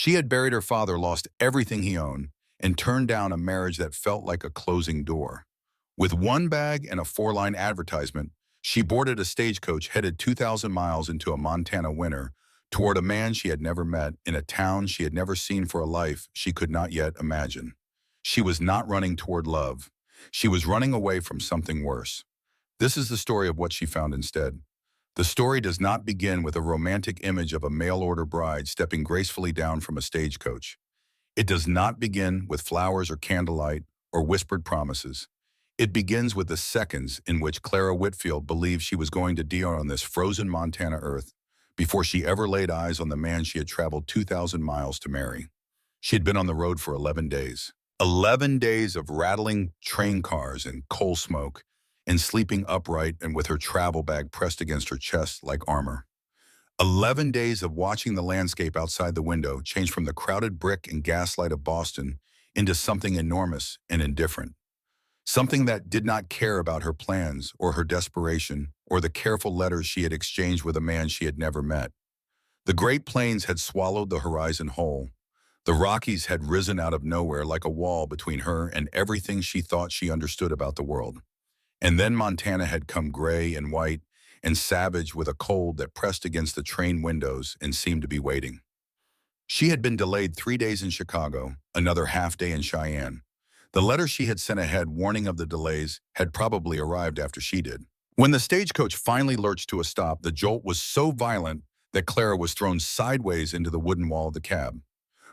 She had buried her father, lost everything he owned, and turned down a marriage that felt like a closing door. With one bag and a four-line advertisement, she boarded a stagecoach headed 2,000 miles into a Montana winter toward a man she had never met in a town she had never seen for a life she could not yet imagine. She was not running toward love. She was running away from something worse. This is the story of what she found instead. The story does not begin with a romantic image of a mail-order bride stepping gracefully down from a stagecoach. It does not begin with flowers or candlelight or whispered promises. It begins with the seconds in which Clara Whitfield believed she was going to die on this frozen Montana earth before she ever laid eyes on the man she had traveled 2,000 miles to marry. She had been on the road for 11 days. 11 days of rattling train cars and coal smoke, and sleeping upright and with her travel bag pressed against her chest like armor. 11 days of watching the landscape outside the window change from the crowded brick and gaslight of Boston into something enormous and indifferent. Something that did not care about her plans or her desperation or the careful letters she had exchanged with a man she had never met. The Great Plains had swallowed the horizon whole. The Rockies had risen out of nowhere like a wall between her and everything she thought she understood about the world. And then Montana had come gray and white and savage with a cold that pressed against the train windows and seemed to be waiting. She had been delayed 3 days in Chicago, another half day in Cheyenne. The letter she had sent ahead warning of the delays had probably arrived after she did. When the stagecoach finally lurched to a stop, the jolt was so violent that Clara was thrown sideways into the wooden wall of the cab.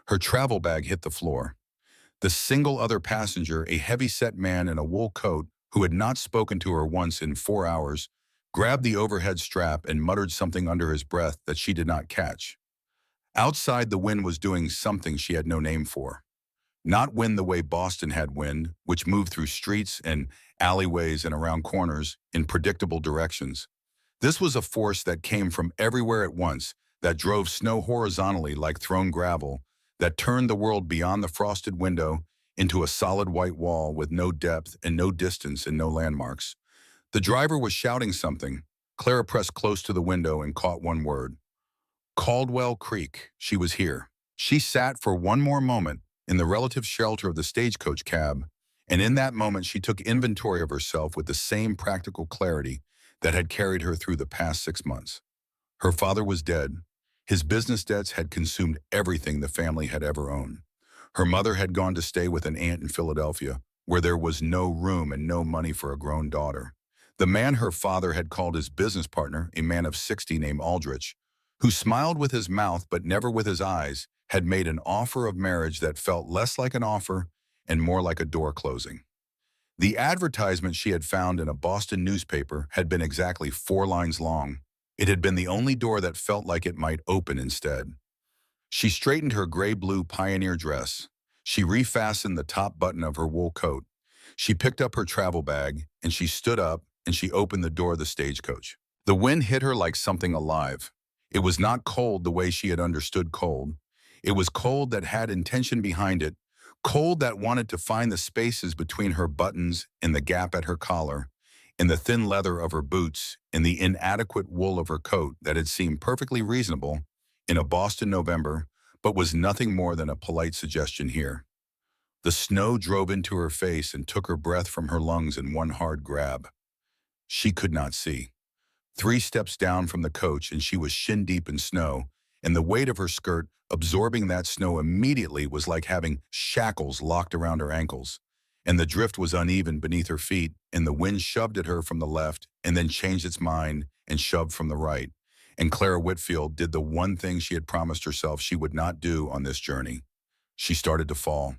Her travel bag hit the floor. The single other passenger, a heavy-set man in a wool coat who had not spoken to her once in 4 hours, grabbed the overhead strap and muttered something under his breath that she did not catch. Outside, the wind was doing something she had no name for. Not wind the way Boston had wind, which moved through streets and alleyways and around corners in predictable directions. This was a force that came from everywhere at once, that drove snow horizontally like thrown gravel, that turned the world beyond the frosted window into a solid white wall with no depth and no distance and no landmarks. The driver was shouting something. Clara pressed close to the window and caught one word. Caldwell Creek. She was here. She sat for one more moment in the relative shelter of the stagecoach cab, and in that moment she took inventory of herself with the same practical clarity that had carried her through the past 6 months. Her father was dead. His business debts had consumed everything the family had ever owned. Her mother had gone to stay with an aunt in Philadelphia, where there was no room and no money for a grown daughter. The man her father had called his business partner, a man of 60 named Aldrich, who smiled with his mouth but never with his eyes, had made an offer of marriage that felt less like an offer and more like a door closing. The advertisement she had found in a Boston newspaper had been exactly 4 lines long. It had been the only door that felt like it might open instead. She straightened her gray-blue pioneer dress. She refastened the top button of her wool coat. She picked up her travel bag, and she stood up, and she opened the door of the stagecoach. The wind hit her like something alive. It was not cold the way she had understood cold. It was cold that had intention behind it, cold that wanted to find the spaces between her buttons and the gap at her collar, in the thin leather of her boots, in the inadequate wool of her coat that had seemed perfectly reasonable in a Boston November, but was nothing more than a polite suggestion here. The snow drove into her face and took her breath from her lungs in one hard grab. She could not see. 3 steps down from the coach and she was shin-deep in snow, and the weight of her skirt absorbing that snow immediately was like having shackles locked around her ankles. And the drift was uneven beneath her feet, and the wind shoved at her from the left and then changed its mind and shoved from the right. And Clara Whitfield did the one thing she had promised herself she would not do on this journey. She started to fall.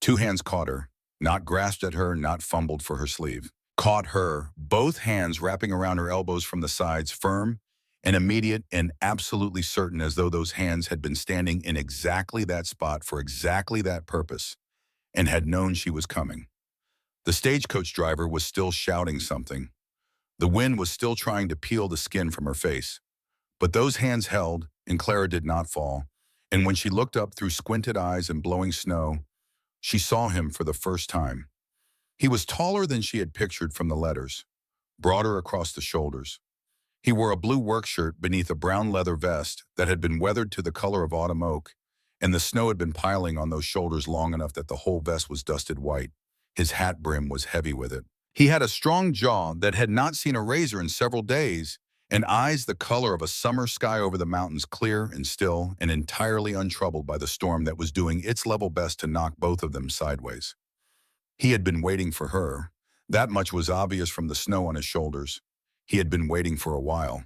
2 hands caught her, not grasped at her, not fumbled for her sleeve. Caught her, both hands wrapping around her elbows from the sides, firm and immediate and absolutely certain, as though those hands had been standing in exactly that spot for exactly that purpose and had known she was coming. The stagecoach driver was still shouting something. The wind was still trying to peel the skin from her face. But those hands held, and Clara did not fall. And when she looked up through squinted eyes and blowing snow, she saw him for the first time. He was taller than she had pictured from the letters, broader across the shoulders. He wore a blue work shirt beneath a brown leather vest that had been weathered to the color of autumn oak, and the snow had been piling on those shoulders long enough that the whole vest was dusted white. His hat brim was heavy with it. He had a strong jaw that had not seen a razor in several days, and eyes the color of a summer sky over the mountains, clear and still and entirely untroubled by the storm that was doing its level best to knock both of them sideways. He had been waiting for her. That much was obvious from the snow on his shoulders. He had been waiting for a while.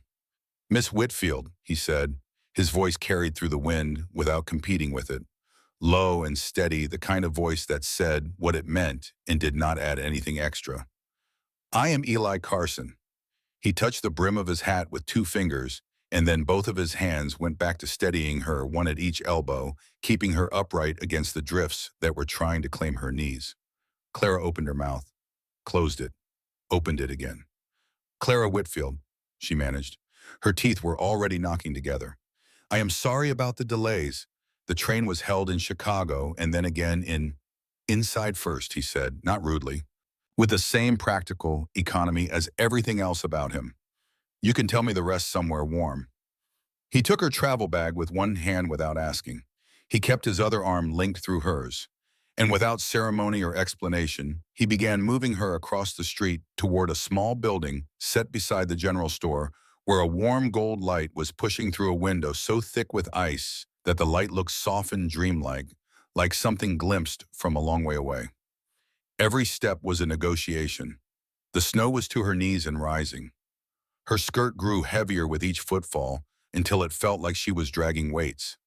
"Miss Whitfield," he said, his voice carried through the wind without competing with it. Low and steady, the kind of voice that said what it meant and did not add anything extra. "I am Eli Carson." He touched the brim of his hat with 2 fingers, and then both of his hands went back to steadying her, one at each elbow, keeping her upright against the drifts that were trying to claim her knees. Clara opened her mouth, closed it, opened it again. "Clara Whitfield," she managed. Her teeth were already knocking together. "I am sorry about the delays. The train was held in Chicago and then again inside first," he said, not rudely, with the same practical economy as everything else about him. "You can tell me the rest somewhere warm." He took her travel bag with one hand without asking. He kept his other arm linked through hers. And without ceremony or explanation, he began moving her across the street toward a small building set beside the general store where a warm gold light was pushing through a window so thick with ice that the light looked soft and dreamlike, like something glimpsed from a long way away. Every step was a negotiation. The snow was to her knees and rising. Her skirt grew heavier with each footfall until it felt like she was dragging weights.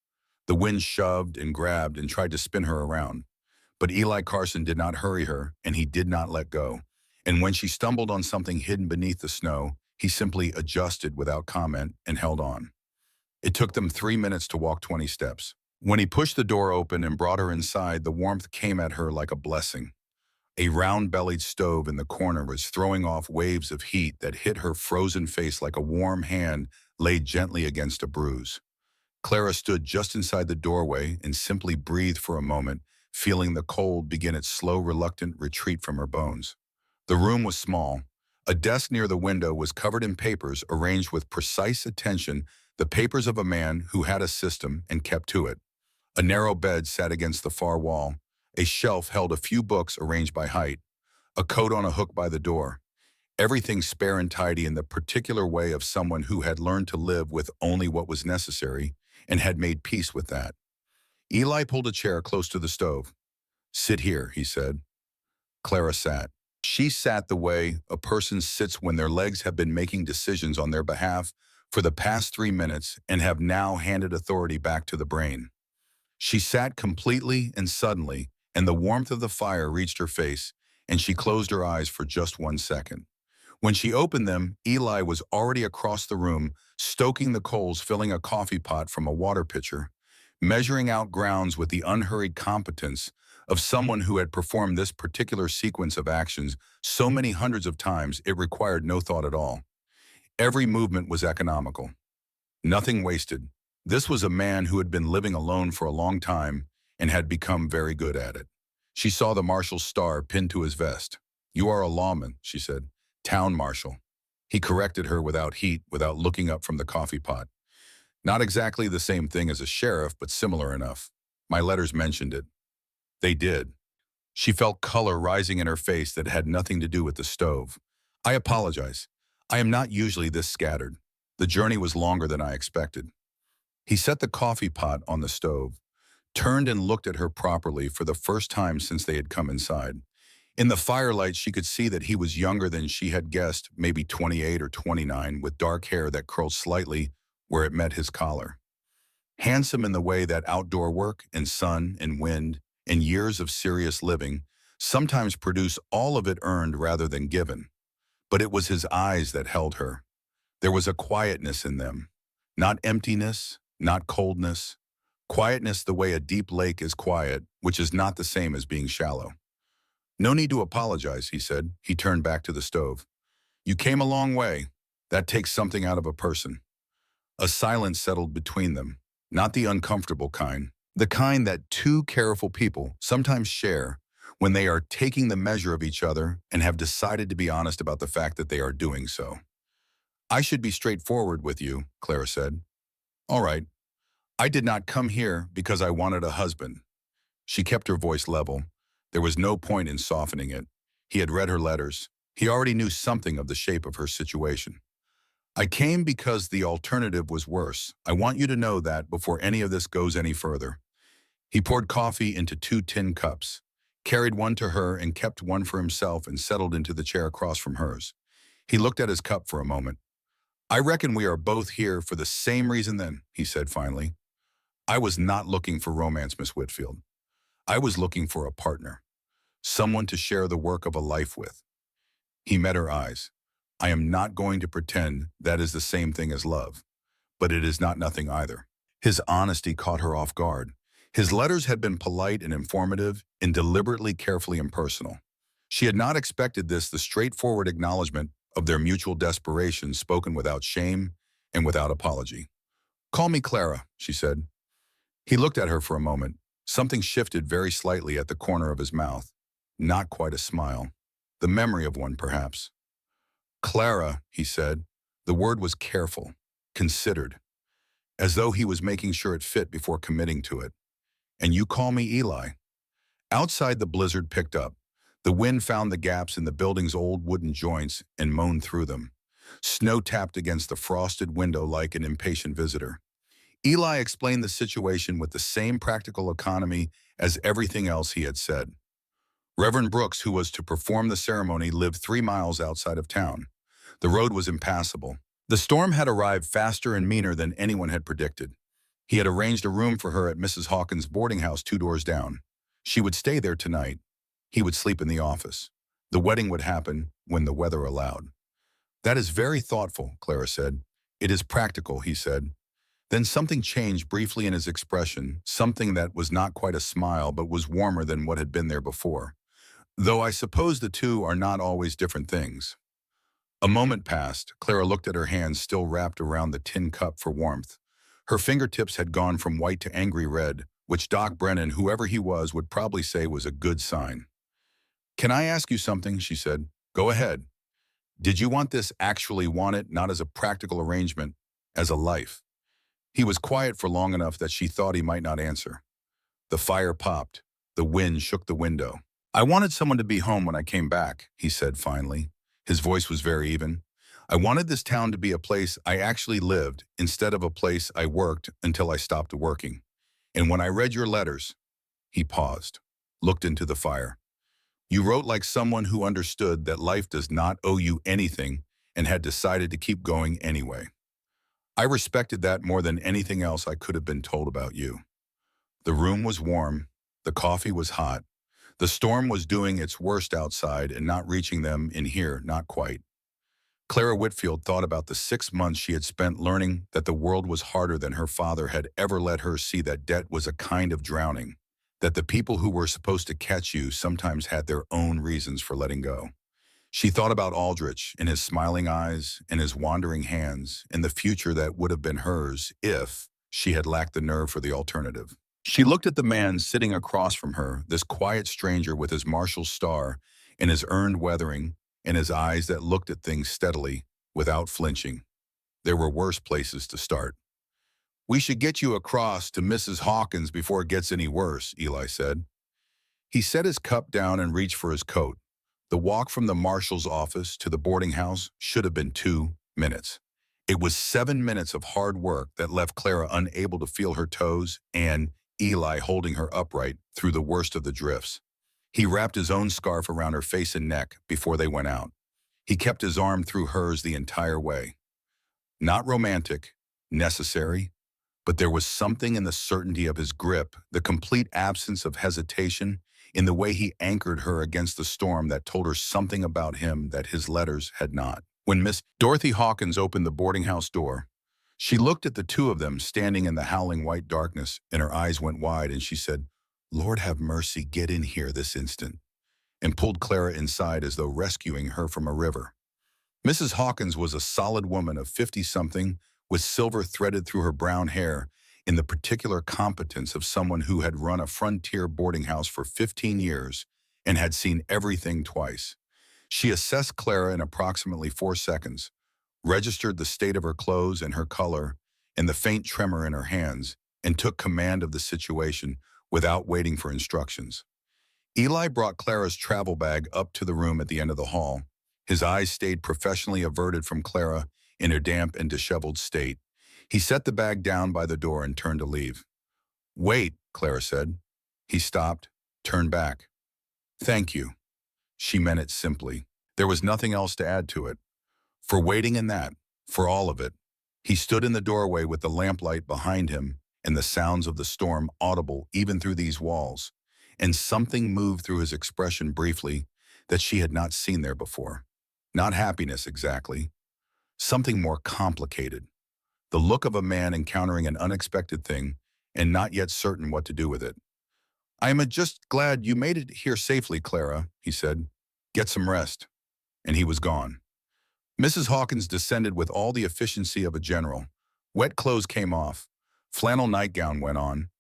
The wind shoved and grabbed and tried to spin her around. But Eli Carson did not hurry her, and he did not let go. And when she stumbled on something hidden beneath the snow, he simply adjusted without comment and held on. It took them 3 minutes to walk 20 steps. When he pushed the door open and brought her inside, the warmth came at her like a blessing. A round-bellied stove in the corner was throwing off waves of heat that hit her frozen face like a warm hand laid gently against a bruise. Clara stood just inside the doorway and simply breathed for a moment, feeling the cold begin its slow, reluctant retreat from her bones. The room was small. A desk near the window was covered in papers arranged with precise attention, the papers of a man who had a system and kept to it. A narrow bed sat against the far wall. A shelf held a few books arranged by height. A coat on a hook by the door. Everything spare and tidy in the particular way of someone who had learned to live with only what was necessary and had made peace with that. Eli pulled a chair close to the stove. "Sit here," he said. Clara sat. She sat the way a person sits when their legs have been making decisions on their behalf for the past 3 minutes and have now handed authority back to the brain. She sat completely and suddenly, and the warmth of the fire reached her face, and she closed her eyes for just 1 second. When she opened them, Eli was already across the room, stoking the coals, filling a coffee pot from a water pitcher, measuring out grounds with the unhurried competence of someone who had performed this particular sequence of actions so many hundreds of times it required no thought at all. Every movement was economical. Nothing wasted. This was a man who had been living alone for a long time and had become very good at it. She saw the marshal's star pinned to his vest. "You are a lawman," she said. "Town marshal." He corrected her without heat, without looking up from the coffee pot. "Not exactly the same thing as a sheriff, but similar enough. My letters mentioned it." They did. She felt color rising in her face that had nothing to do with the stove. "I apologize. I am not usually this scattered. The journey was longer than I expected." He set the coffee pot on the stove, turned and looked at her properly for the first time since they had come inside. In the firelight, she could see that he was younger than she had guessed, maybe 28 or 29, with dark hair that curled slightly where it met his collar. Handsome in the way that outdoor work and sun and wind and years of serious living sometimes produce all of it earned rather than given. But it was his eyes that held her. There was a quietness in them. Not emptiness, not coldness. Quietness the way a deep lake is quiet, which is not the same as being shallow. "No need to apologize," he said. He turned back to the stove. "You came a long way. That takes something out of a person." A silence settled between them, not the uncomfortable kind, the kind that two careful people sometimes share when they are taking the measure of each other and have decided to be honest about the fact that they are doing so. "I should be straightforward with you," Clara said. "All right. I did not come here because I wanted a husband. She kept her voice level. There was no point in softening it. He had read her letters. He already knew something of the shape of her situation. I came because the alternative was worse. I want you to know that before any of this goes any further. He poured coffee into 2 tin cups, carried one to her and kept one for himself and settled into the chair across from hers. He looked at his cup for a moment. I reckon we are both here for the same reason then, he said finally. I was not looking for romance, Miss Whitfield. I was looking for a partner, someone to share the work of a life with. He met her eyes. I am not going to pretend that is the same thing as love, but it is not nothing either. His honesty caught her off guard. His letters had been polite and informative and deliberately carefully impersonal. She had not expected this, the straightforward acknowledgement of their mutual desperation spoken without shame and without apology. Call me Clara, she said. He looked at her for a moment. Something shifted very slightly at the corner of his mouth. Not quite a smile. The memory of one, perhaps. Clara, he said. The word was careful, considered, as though he was making sure it fit before committing to it. And you call me Eli. Outside, the blizzard picked up. The wind found the gaps in the building's old wooden joints and moaned through them. Snow tapped against the frosted window like an impatient visitor. Eli explained the situation with the same practical economy as everything else he had said. Reverend Brooks, who was to perform the ceremony, lived 3 miles outside of town. The road was impassable. The storm had arrived faster and meaner than anyone had predicted. He had arranged a room for her at Mrs. Hawkins' boarding house 2 doors down. She would stay there tonight. He would sleep in the office. The wedding would happen when the weather allowed. That is very thoughtful, Clara said. It is practical, he said. Then something changed briefly in his expression, something that was not quite a smile but was warmer than what had been there before. Though I suppose the two are not always different things. A moment passed. Clara looked at her hands still wrapped around the tin cup for warmth. Her fingertips had gone from white to angry red, which Doc Brennan, whoever he was, would probably say was a good sign. Can I ask you something? She said. Go ahead. Did you actually want it, not as a practical arrangement, as a life? He was quiet for long enough that she thought he might not answer. The fire popped. The wind shook the window. I wanted someone to be home when I came back, he said finally. His voice was very even. I wanted this town to be a place I actually lived instead of a place I worked until I stopped working. And when I read your letters, he paused, looked into the fire. You wrote like someone who understood that life does not owe you anything and had decided to keep going anyway. I respected that more than anything else I could have been told about you. The room was warm. The coffee was hot. The storm was doing its worst outside and not reaching them in here, not quite. Clara Whitfield thought about the 6 months she had spent learning that the world was harder than her father had ever let her see, that debt was a kind of drowning, that the people who were supposed to catch you sometimes had their own reasons for letting go. She thought about Aldrich and his smiling eyes and his wandering hands and the future that would have been hers if she had lacked the nerve for the alternative. She looked at the man sitting across from her, this quiet stranger with his marshal's star and his earned weathering and his eyes that looked at things steadily without flinching. There were worse places to start. We should get you across to Mrs. Hawkins before it gets any worse, Eli said. He set his cup down and reached for his coat. The walk from the marshal's office to the boarding house should have been 2 minutes. It was 7 minutes of hard work that left Clara unable to feel her toes and Eli holding her upright through the worst of the drifts. He wrapped his own scarf around her face and neck before they went out. He kept his arm through hers the entire way. Not romantic, necessary, but there was something in the certainty of his grip, the complete absence of hesitation, in the way he anchored her against the storm that told her something about him that his letters had not. When Miss Dorothy Hawkins opened the boarding house door, she looked at the two of them standing in the howling white darkness, and her eyes went wide, and she said, Lord have mercy, get in here this instant, and pulled Clara inside as though rescuing her from a river. Mrs. Hawkins was a solid woman of 50-something with silver threaded through her brown hair, in the particular competence of someone who had run a frontier boarding house for 15 years and had seen everything twice. She assessed Clara in approximately 4 seconds, registered the state of her clothes and her color and the faint tremor in her hands, and took command of the situation without waiting for instructions. Eli brought Clara's travel bag up to the room at the end of the hall. His eyes stayed professionally averted from Clara in her damp and disheveled state. He set the bag down by the door and turned to leave. "Wait," Clara said. He stopped, turned back. "Thank you." She meant it simply. There was nothing else to add to it. For waiting in that, for all of it. He stood in the doorway with the lamplight behind him and the sounds of the storm audible even through these walls. And something moved through his expression briefly that she had not seen there before. Not happiness exactly. Something more complicated. The look of a man encountering an unexpected thing and not yet certain what to do with it. "I am just glad you made it here safely, Clara," he said. "Get some rest." And he was gone. Mrs. Hawkins descended with all the efficiency of a general. Wet clothes came off. Flannel nightgown went on.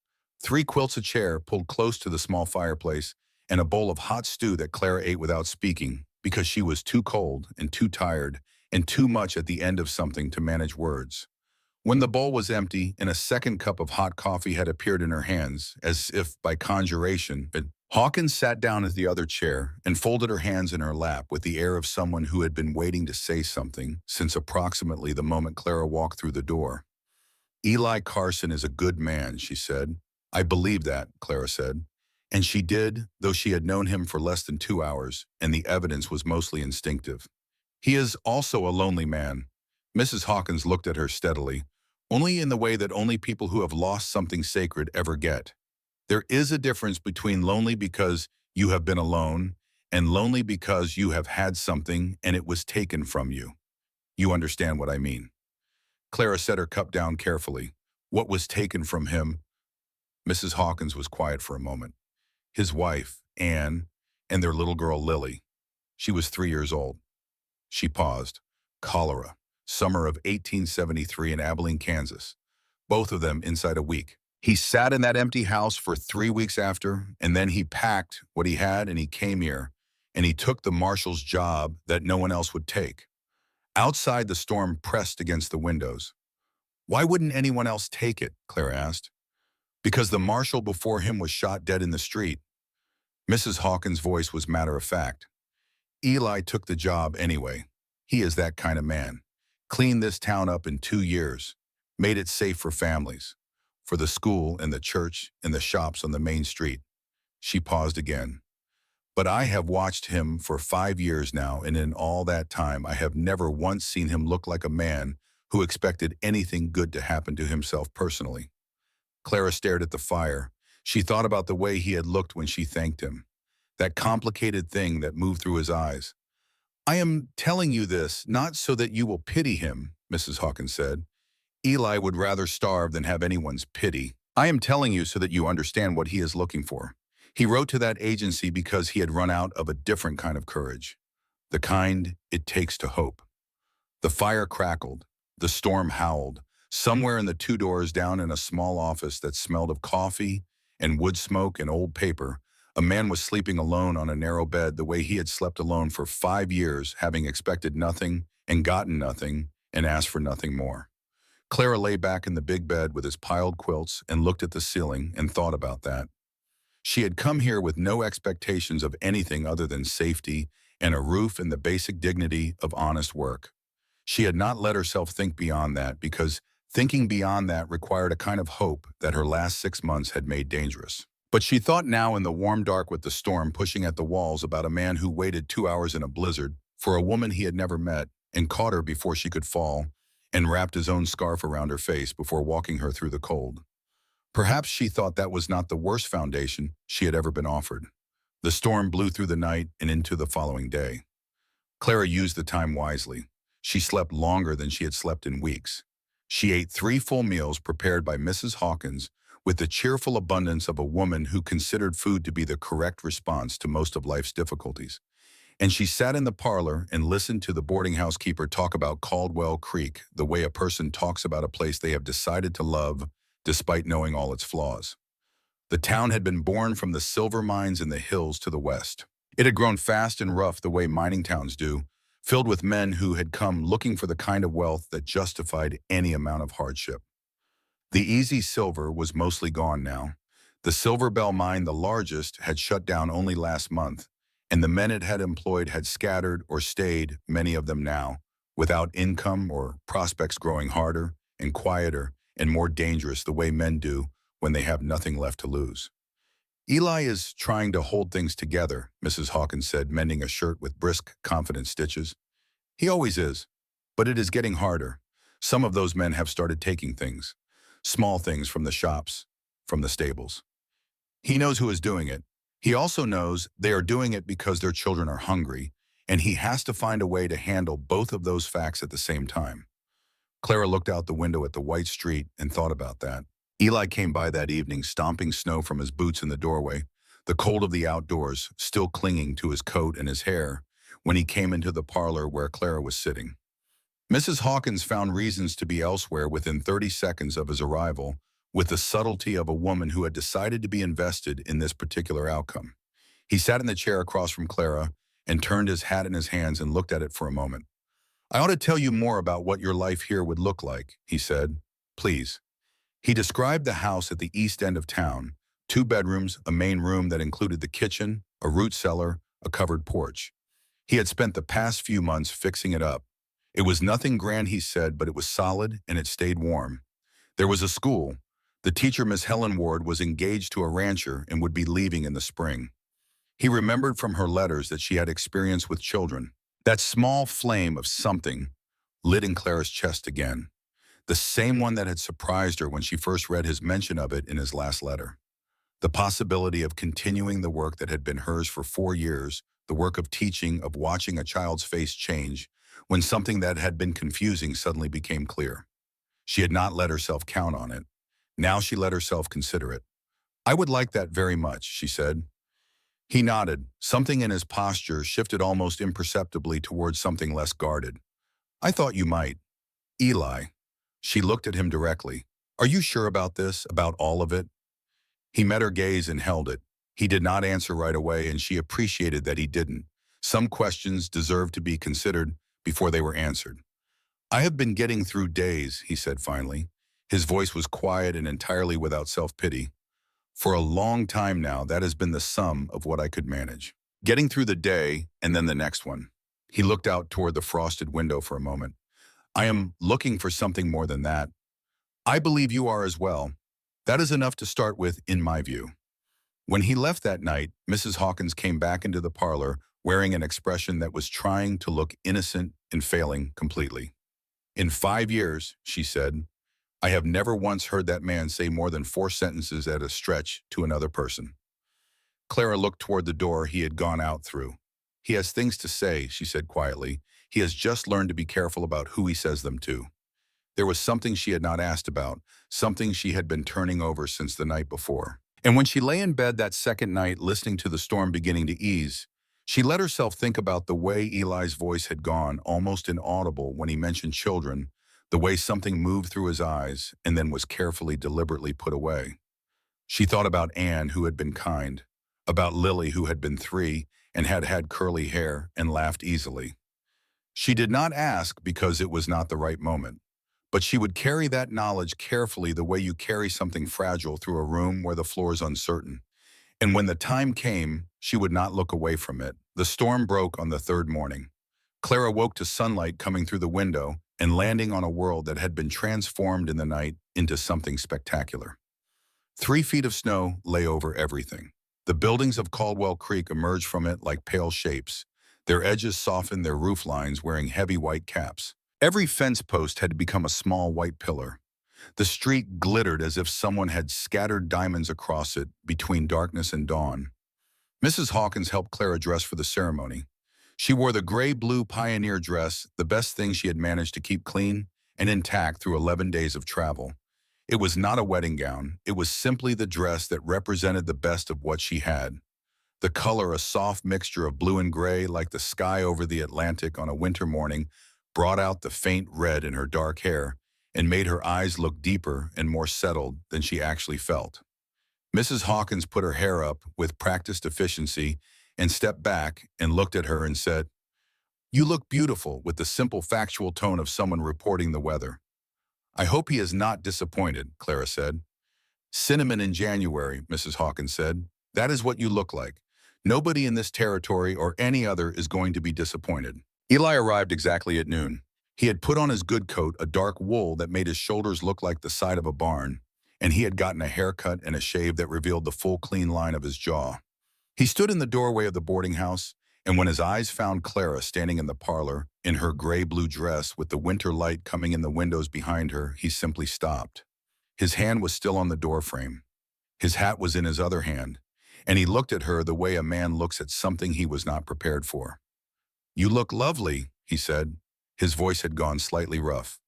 3 quilts a chair pulled close to the small fireplace, and a bowl of hot stew that Clara ate without speaking because she was too cold and too tired and too much at the end of something to manage words. When the bowl was empty and a second cup of hot coffee had appeared in her hands, as if by conjuration, Hawkins sat down at the other chair and folded her hands in her lap with the air of someone who had been waiting to say something since approximately the moment Clara walked through the door. "Eli Carson is a good man," she said. "I believe that," Clara said. And she did, though she had known him for less than 2 hours, and the evidence was mostly instinctive. "He is also a lonely man." Mrs. Hawkins looked at her steadily, only in the way that only people who have lost something sacred ever get. There is a difference between lonely because you have been alone and lonely because you have had something and it was taken from you. You understand what I mean. Clara set her cup down carefully. What was taken from him? Mrs. Hawkins was quiet for a moment. His wife, Anne, and their little girl, Lily. She was 3 years old. She paused. Cholera. Summer of 1873 in Abilene, Kansas. Both of them inside a week. He sat in that empty house for 3 weeks after, and then he packed what he had and he came here, and he took the marshal's job that no one else would take. Outside, the storm pressed against the windows. "Why wouldn't anyone else take it?" Clara asked. "Because the marshal before him was shot dead in the street." Mrs. Hawkins' voice was matter of fact. "Eli took the job anyway. He is that kind of man. Cleaned this town up in 2 years. Made it safe for families. For the school and the church and the shops on the main street." She paused again. "But I have watched him for 5 years now, and in all that time I have never once seen him look like a man who expected anything good to happen to himself personally." Clara stared at the fire. She thought about the way he had looked when she thanked him. That complicated thing that moved through his eyes. "I am telling you this not so that you will pity him," Mrs. Hawkins said. "Eli would rather starve than have anyone's pity. I am telling you so that you understand what he is looking for. He wrote to that agency because he had run out of a different kind of courage. The kind it takes to hope." The fire crackled. The storm howled. Somewhere in the 2 doors down in a small office that smelled of coffee and wood smoke and old paper, a man was sleeping alone on a narrow bed the way he had slept alone for 5 years, having expected nothing and gotten nothing and asked for nothing more. Clara lay back in the big bed with his piled quilts and looked at the ceiling and thought about that. She had come here with no expectations of anything other than safety and a roof and the basic dignity of honest work. She had not let herself think beyond that because thinking beyond that required a kind of hope that her last 6 months had made dangerous. But she thought now in the warm dark with the storm pushing at the walls about a man who waited 2 hours in a blizzard for a woman he had never met and caught her before she could fall and wrapped his own scarf around her face before walking her through the cold. Perhaps she thought that was not the worst foundation she had ever been offered. The storm blew through the night and into the following day. Clara used the time wisely. She slept longer than she had slept in weeks. She ate 3 full meals prepared by Mrs. Hawkins with the cheerful abundance of a woman who considered food to be the correct response to most of life's difficulties. And she sat in the parlor and listened to the boarding house keeper talk about Caldwell Creek the way a person talks about a place they have decided to love despite knowing all its flaws. The town had been born from the silver mines in the hills to the west. It had grown fast and rough the way mining towns do, filled with men who had come looking for the kind of wealth that justified any amount of hardship. The Easy Silver was mostly gone now. The Silver Bell mine, the largest, had shut down only last month, and the men it had employed had scattered or stayed, many of them now, without income or prospects, growing harder and quieter and more dangerous the way men do when they have nothing left to lose. Eli is trying to hold things together, Mrs. Hawkins said, mending a shirt with brisk, confident stitches. He always is, but it is getting harder. Some of those men have started taking things, small things from the shops, from the stables. He knows who is doing it. He also knows they are doing it because their children are hungry, and he has to find a way to handle both of those facts at the same time. Clara looked out the window at the white street and thought about that. Eli came by that evening, stomping snow from his boots in the doorway, the cold of the outdoors still clinging to his coat and his hair, when he came into the parlor where Clara was sitting. Mrs. Hawkins found reasons to be elsewhere within 30 seconds of his arrival, with the subtlety of a woman who had decided to be invested in this particular outcome. He sat in the chair across from Clara and turned his hat in his hands and looked at it for a moment. "I ought to tell you more about what your life here would look like," he said. "Please." He described the house at the east end of town, 2 bedrooms, a main room that included the kitchen, a root cellar, a covered porch. He had spent the past few months fixing it up. It was nothing grand, he said, but it was solid and it stayed warm. There was a school. The teacher, Miss Helen Ward, was engaged to a rancher and would be leaving in the spring. He remembered from her letters that she had experience with children. That small flame of something lit in Clara's chest again, the same one that had surprised her when she first read his mention of it in his last letter. The possibility of continuing the work that had been hers for 4 years, the work of teaching, of watching a child's face change, when something that had been confusing suddenly became clear. She had not let herself count on it. Now she let herself consider it. "I would like that very much," she said. He nodded. Something in his posture shifted almost imperceptibly towards something less guarded. "I thought you might." "Eli." She looked at him directly. "Are you sure about this, about all of it?" He met her gaze and held it. He did not answer right away, and she appreciated that he didn't. Some questions deserved to be considered before they were answered. "I have been getting through days," he said finally. His voice was quiet and entirely without self-pity. "For a long time now, that has been the sum of what I could manage. Getting through the day and then the next one." He looked out toward the frosted window for a moment. "I am looking for something more than that. I believe you are as well. That is enough to start with, in my view." When he left that night, Mrs. Hawkins came back into the parlor wearing an expression that was trying to look innocent and failing completely. "In 5 years," she said, "I have never once heard that man say more than 4 sentences at a stretch to another person." Clara looked toward the door he had gone out through. "He has things to say," she said quietly. "He has just learned to be careful about who he says them to." There was something she had not asked about, something she had been turning over since the night before. And when she lay in bed that second night listening to the storm beginning to ease, she let herself think about the way Eli's voice had gone almost inaudible when he mentioned children, the way something moved through his eyes and then was carefully, deliberately put away. She thought about Anne, who had been kind, about Lily, who had been 3 and had had curly hair and laughed easily. She did not ask because it was not the right moment, but she would carry that knowledge carefully the way you carry something fragile through a room where the floor is uncertain. And when the time came, she would not look away from it. The storm broke on the 3rd morning. Clara woke to sunlight coming through the window and landing on a world that had been transformed in the night into something spectacular. 3 feet of snow lay over everything. The buildings of Caldwell Creek emerged from it like pale shapes. Their edges softened, their roof lines wearing heavy white caps. Every fence post had become a small white pillar. The street glittered as if someone had scattered diamonds across it between darkness and dawn. Mrs. Hawkins helped Clara dress for the ceremony. She wore the gray-blue pioneer dress, the best thing she had managed to keep clean and intact through 11 days of travel. It was not a wedding gown. It was simply the dress that represented the best of what she had. The color, a soft mixture of blue and gray like the sky over the Atlantic on a winter morning, brought out the faint red in her dark hair and made her eyes look deeper and more settled than she actually felt. Mrs. Hawkins put her hair up with practiced efficiency and stepped back and looked at her and said, "You look beautiful," with the simple factual tone of someone reporting the weather. I hope he is not disappointed, Clara said. Cinnamon in January, Mrs. Hawkins said. That is what you look like. Nobody in this territory or any other is going to be disappointed. Eli arrived exactly at noon. He had put on his good coat, a dark wool that made his shoulders look like the side of a barn, and he had gotten a haircut and a shave that revealed the full clean line of his jaw. He stood in the doorway of the boarding house, and when his eyes found Clara standing in the parlor, in her gray-blue dress with the winter light coming in the windows behind her, he simply stopped. His hand was still on the doorframe. His hat was in his other hand, and he looked at her the way a man looks at something he was not prepared for. "You look lovely," he said. His voice had gone slightly rough.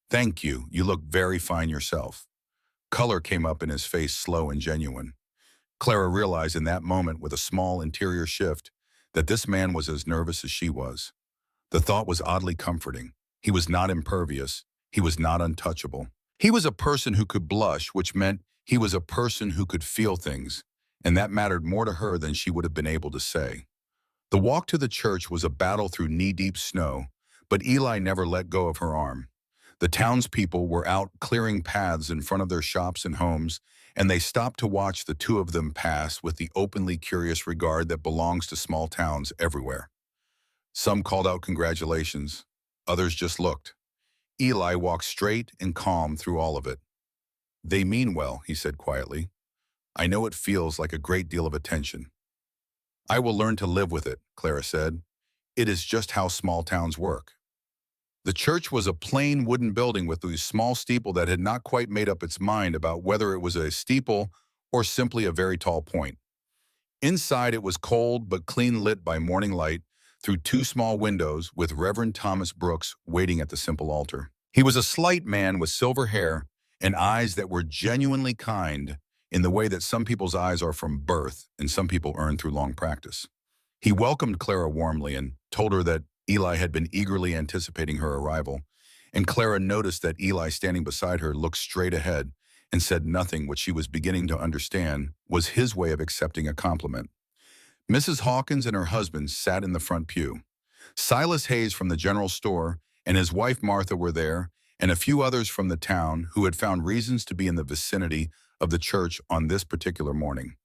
"Thank you. You look very fine yourself." Color came up in his face, slow and genuine. Clara realized in that moment, with a small interior shift, that this man was as nervous as she was. The thought was oddly comforting. He was not impervious. He was not untouchable. He was a person who could blush, which meant he was a person who could feel things, and that mattered more to her than she would have been able to say. The walk to the church was a battle through knee-deep snow, but Eli never let go of her arm. The townspeople were out clearing paths in front of their shops and homes, and they stopped to watch the two of them pass with the openly curious regard that belongs to small towns everywhere. Some called out congratulations. Others just looked. Eli walked straight and calm through all of it. "They mean well," he said quietly. "I know it feels like a great deal of attention." "I will learn to live with it," Clara said. "It is just how small towns work." The church was a plain wooden building with a small steeple that had not quite made up its mind about whether it was a steeple or simply a very tall point. Inside it was cold but clean, lit by morning light through two small windows, with Reverend Thomas Brooks waiting at the simple altar. He was a slight man with silver hair and eyes that were genuinely kind, in the way that some people's eyes are from birth and some people earn through long practice. He welcomed Clara warmly and told her that Eli had been eagerly anticipating her arrival, and Clara noticed that Eli, standing beside her, looked straight ahead and said nothing, which she was beginning to understand was his way of accepting a compliment. Mrs. Hawkins and her husband sat in the front pew. Silas Hayes from the general store and his wife Martha were there, and a few others from the town who had found reasons to be in the vicinity of the church on this particular morning.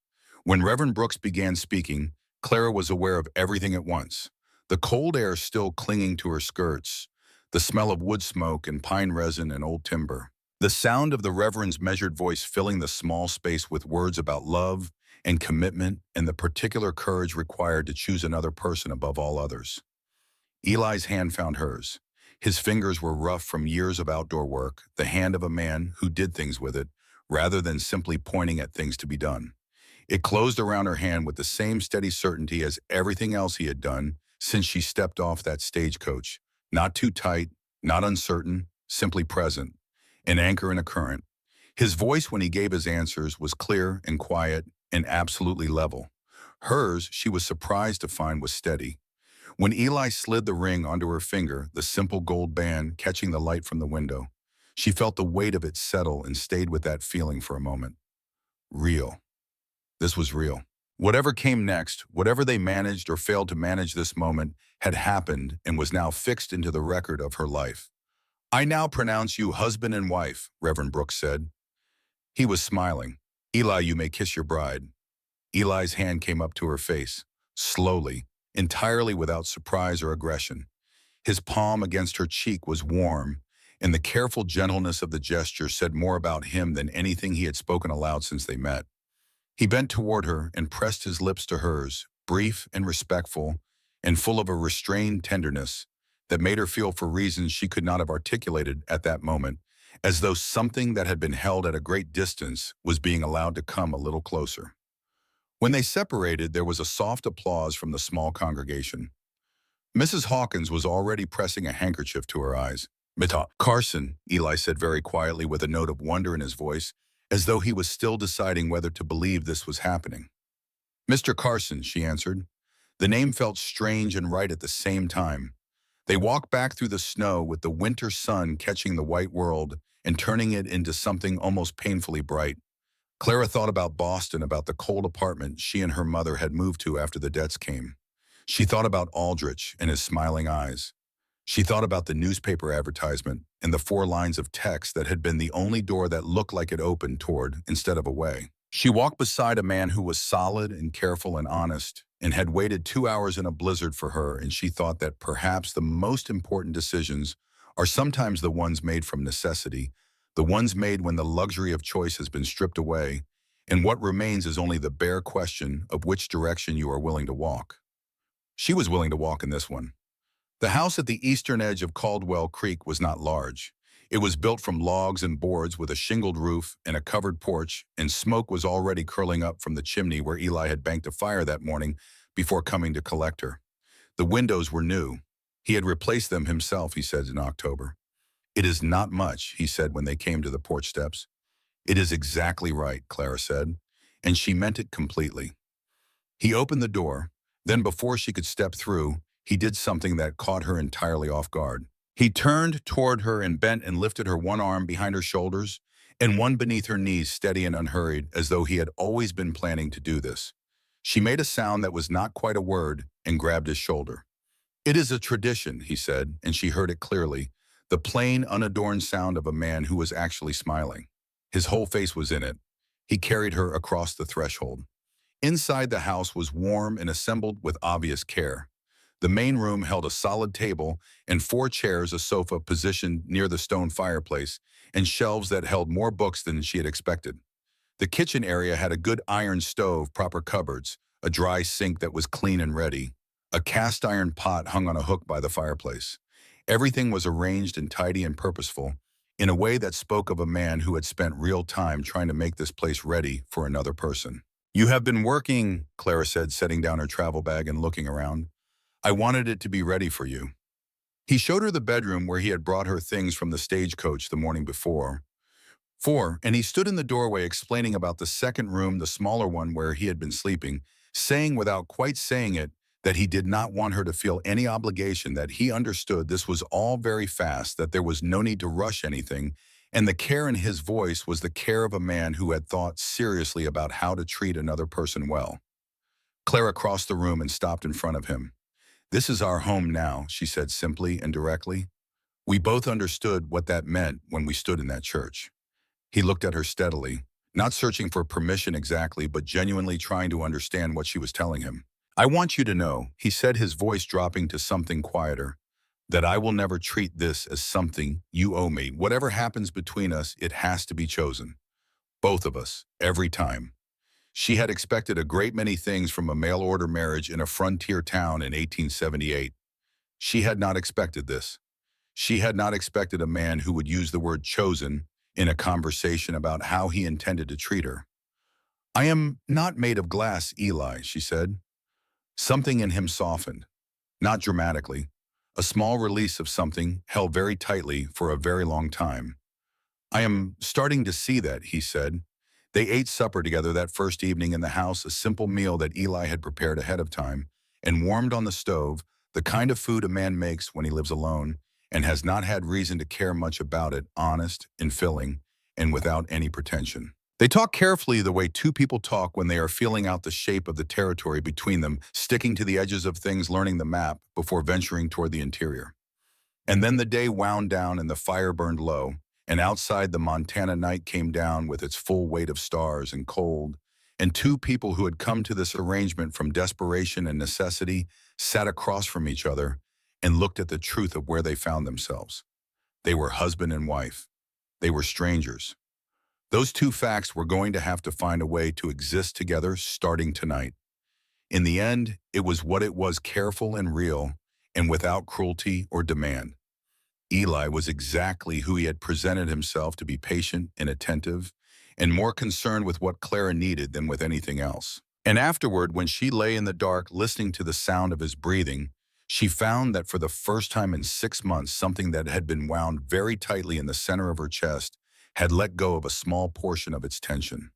When Reverend Brooks began speaking, Clara was aware of everything at once. The cold air still clinging to her skirts, the smell of wood smoke and pine resin and old timber, the sound of the Reverend's measured voice filling the small space with words about love and commitment and the particular courage required to choose another person above all others. Eli's hand found hers. His fingers were rough from years of outdoor work, the hand of a man who did things with it, rather than simply pointing at things to be done. It closed around her hand with the same steady certainty as everything else he had done since she stepped off that stagecoach. Not too tight, not uncertain, simply present, an anchor in a current. His voice, when he gave his answers, was clear and quiet and absolutely level. Hers, she was surprised to find, was steady. When Eli slid the ring onto her finger, the simple gold band catching the light from the window, she felt the weight of it settle and stayed with that feeling for a moment. Real. This was real. Whatever came next, whatever they managed or failed to manage this moment, had happened and was now fixed into the record of her life. "I now pronounce you husband and wife," Reverend Brooks said. He was smiling. "Eli, you may kiss your bride." Eli's hand came up to her face, slowly, entirely without surprise or aggression. His palm against her cheek was warm, and the careful gentleness of the gesture said more about him than anything he had spoken aloud since they met. He bent toward her and pressed his lips to hers, brief and respectful, and full of a restrained tenderness that made her feel, for reasons she could not have articulated at that moment, as though something that had been held at a great distance was being allowed to come a little closer. When they separated, there was a soft applause from the small congregation. Mrs. Hawkins was already pressing a handkerchief to her eyes. "Mr. Carson," Eli said very quietly with a note of wonder in his voice, as though he was still deciding whether to believe this was happening. "Mr. Carson," she answered. The name felt strange and right at the same time. They walked back through the snow with the winter sun catching the white world and turning it into something almost painfully bright. Clara thought about Boston, about the cold apartment she and her mother had moved to after the debts came. She thought about Aldrich and his smiling eyes. She thought about the newspaper advertisement and the 4 lines of text that had been the only door that looked like it opened toward instead of away. She walked beside a man who was solid and careful and honest and had waited 2 hours in a blizzard for her, and she thought that perhaps the most important decisions are sometimes the ones made from necessity, the ones made when the luxury of choice has been stripped away, and what remains is only the bare question of which direction you are willing to walk. She was willing to walk in this one. The house at the eastern edge of Caldwell Creek was not large. It was built from logs and boards with a shingled roof and a covered porch, and smoke was already curling up from the chimney where Eli had banked a fire that morning before coming to collect her. The windows were new. He had replaced them himself, he said in October. It is not much, he said when they came to the porch steps. It is exactly right, Clara said, and she meant it completely. He opened the door, then before she could step through, he did something that caught her entirely off guard. He turned toward her and bent and lifted her one arm behind her shoulders and one beneath her knees, steady and unhurried, as though he had always been planning to do this. She made a sound that was not quite a word and grabbed his shoulder. It is a tradition, he said, and she heard it clearly, the plain, unadorned sound of a man who was actually smiling. His whole face was in it. He carried her across the threshold. Inside the house was warm and assembled with obvious care. The main room held a solid table and 4 chairs, a sofa positioned near the stone fireplace, and shelves that held more books than she had expected. The kitchen area had a good iron stove, proper cupboards, a dry sink that was clean and ready. A cast iron pot hung on a hook by the fireplace. Everything was arranged and tidy and purposeful, in a way that spoke of a man who had spent real time trying to make this place ready for another person. You have been working, Clara said, setting down her travel bag and looking around. I wanted it to be ready for you. He showed her the bedroom where he had brought her things from the stagecoach the morning before. And he stood in the doorway explaining about the second room, the smaller one where he had been sleeping, saying without quite saying it that he did not want her to feel any obligation, that he understood this was all very fast, that there was no need to rush anything, and the care in his voice was the care of a man who had thought seriously about how to treat another person well. Clara crossed the room and stopped in front of him. This is our home now, she said simply and directly. We both understood what that meant when we stood in that church. He looked at her steadily, not searching for permission exactly, but genuinely trying to understand what she was telling him. I want you to know, he said, his voice dropping to something quieter, that I will never treat this as something you owe me. Whatever happens between us, it has to be chosen. Both of us, every time. She had expected a great many things from a mail-order marriage in a frontier town in 1878. She had not expected this. She had not expected a man who would use the word chosen in a conversation about how he intended to treat her. I am not made of glass, Eli, she said. Something in him softened, not dramatically, a small release of something held very tightly for a very long time. I am starting to see that, he said. They ate supper together that first evening in the house, a simple meal that Eli had prepared ahead of time and warmed on the stove, the kind of food a man makes when he lives alone and has not had reason to care much about it, honest and filling and without any pretension. They talk carefully the way two people talk when they are feeling out the shape of the territory between them, sticking to the edges of things, learning the map before venturing toward the interior. And then the day wound down and the fire burned low, and outside the Montana night came down with its full weight of stars and cold, and two people who had come to this arrangement from desperation and necessity sat across from each other and looked at the truth of where they found themselves. They were husband and wife. They were strangers. Those two facts were going to have to find a way to exist together starting tonight. In the end, it was what it was, careful and real, and without cruelty or demand. Eli was exactly who he had presented himself to be, patient and attentive, and more concerned with what Clara needed than with anything else. And afterward, when she lay in the dark listening to the sound of his breathing, she found that for the first time in 6 months, something that had been wound very tightly in the center of her chest had let go of a small portion of its tension.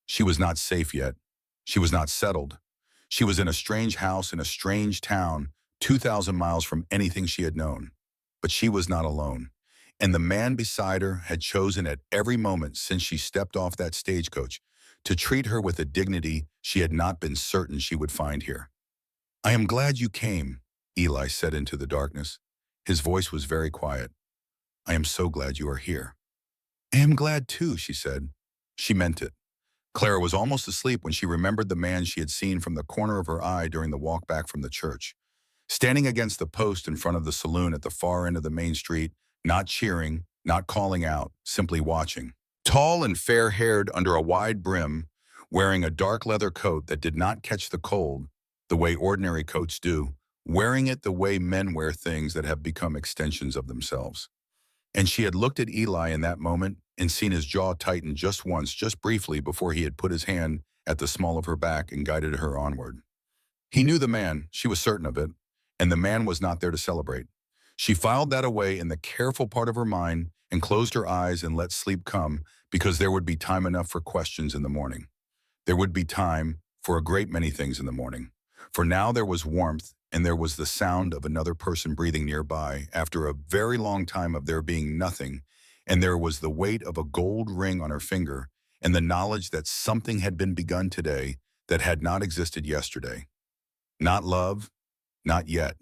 She was not safe yet. She was not settled. She was in a strange house in a strange town, 2,000 miles from anything she had known. But she was not alone, and the man beside her had chosen at every moment since she stepped off that stagecoach to treat her with a dignity she had not been certain she would find here. I am glad you came, Eli said into the darkness. His voice was very quiet. "I am so glad you are here." "I am glad too," she said. She meant it. Clara was almost asleep when she remembered the man she had seen from the corner of her eye during the walk back from the church. Standing against the post in front of the saloon at the far end of the main street, not cheering, not calling out, simply watching. Tall and fair-haired under a wide brim, wearing a dark leather coat that did not catch the cold, the way ordinary coats do, wearing it the way men wear things that have become extensions of themselves. And she had looked at Eli in that moment and seen his jaw tighten just once, just briefly, before he had put his hand at the small of her back and guided her onward. He knew the man, she was certain of it, and the man was not there to celebrate. She filed that away in the careful part of her mind and closed her eyes and let sleep come, because there would be time enough for questions in the morning. There would be time for a great many things in the morning. For now there was warmth, and there was the sound of another person breathing nearby after a very long time of there being nothing, and there was the weight of a gold ring on her finger and the knowledge that something had been begun today that had not existed yesterday. Not love, not yet,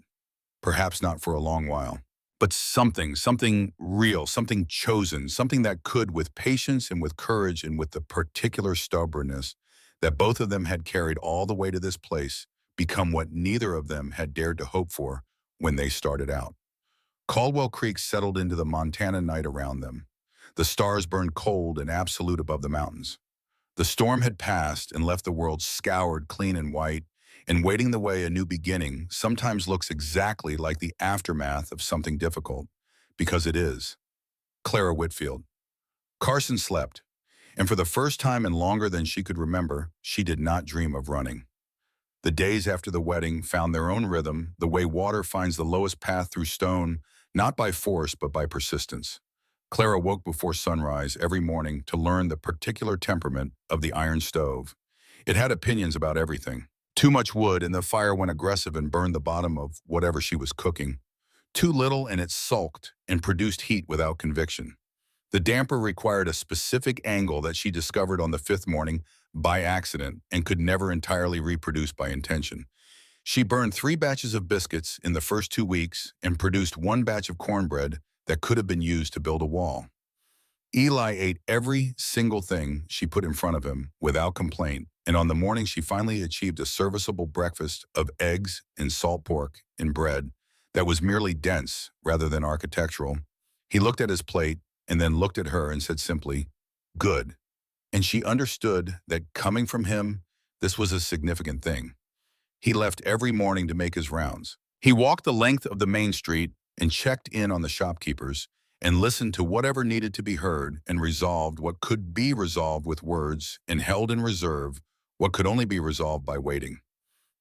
perhaps not for a long while, but something real, something chosen, something that could, with patience and with courage and with the particular stubbornness that both of them had carried all the way to this place, become what neither of them had dared to hope for when they started out. Caldwell Creek settled into the Montana night around them. The stars burned cold and absolute above the mountains. The storm had passed and left the world scoured clean and white, and waiting the way a new beginning sometimes looks exactly like the aftermath of something difficult, because it is. Clara Whitfield. Carson slept, and for the first time and longer than she could remember, she did not dream of running. The days after the wedding found their own rhythm, the way water finds the lowest path through stone, not by force but by persistence. Clara woke before sunrise every morning to learn the particular temperament of the iron stove. It had opinions about everything. Too much wood and the fire went aggressive and burned the bottom of whatever she was cooking. Too little and it sulked and produced heat without conviction. The damper required a specific angle that she discovered on the fifth morning by accident and could never entirely reproduce by intention. She burned 3 batches of biscuits in the first 2 weeks and produced 1 batch of cornbread that could have been used to build a wall. Eli ate every single thing she put in front of him without complaint, and on the morning she finally achieved a serviceable breakfast of eggs and salt pork and bread that was merely dense rather than architectural. He looked at his plate and then looked at her and said simply, "Good." And she understood that coming from him, this was a significant thing. He left every morning to make his rounds. He walked the length of the main street and checked in on the shopkeepers and listened to whatever needed to be heard and resolved what could be resolved with words and held in reserve what could only be resolved by waiting.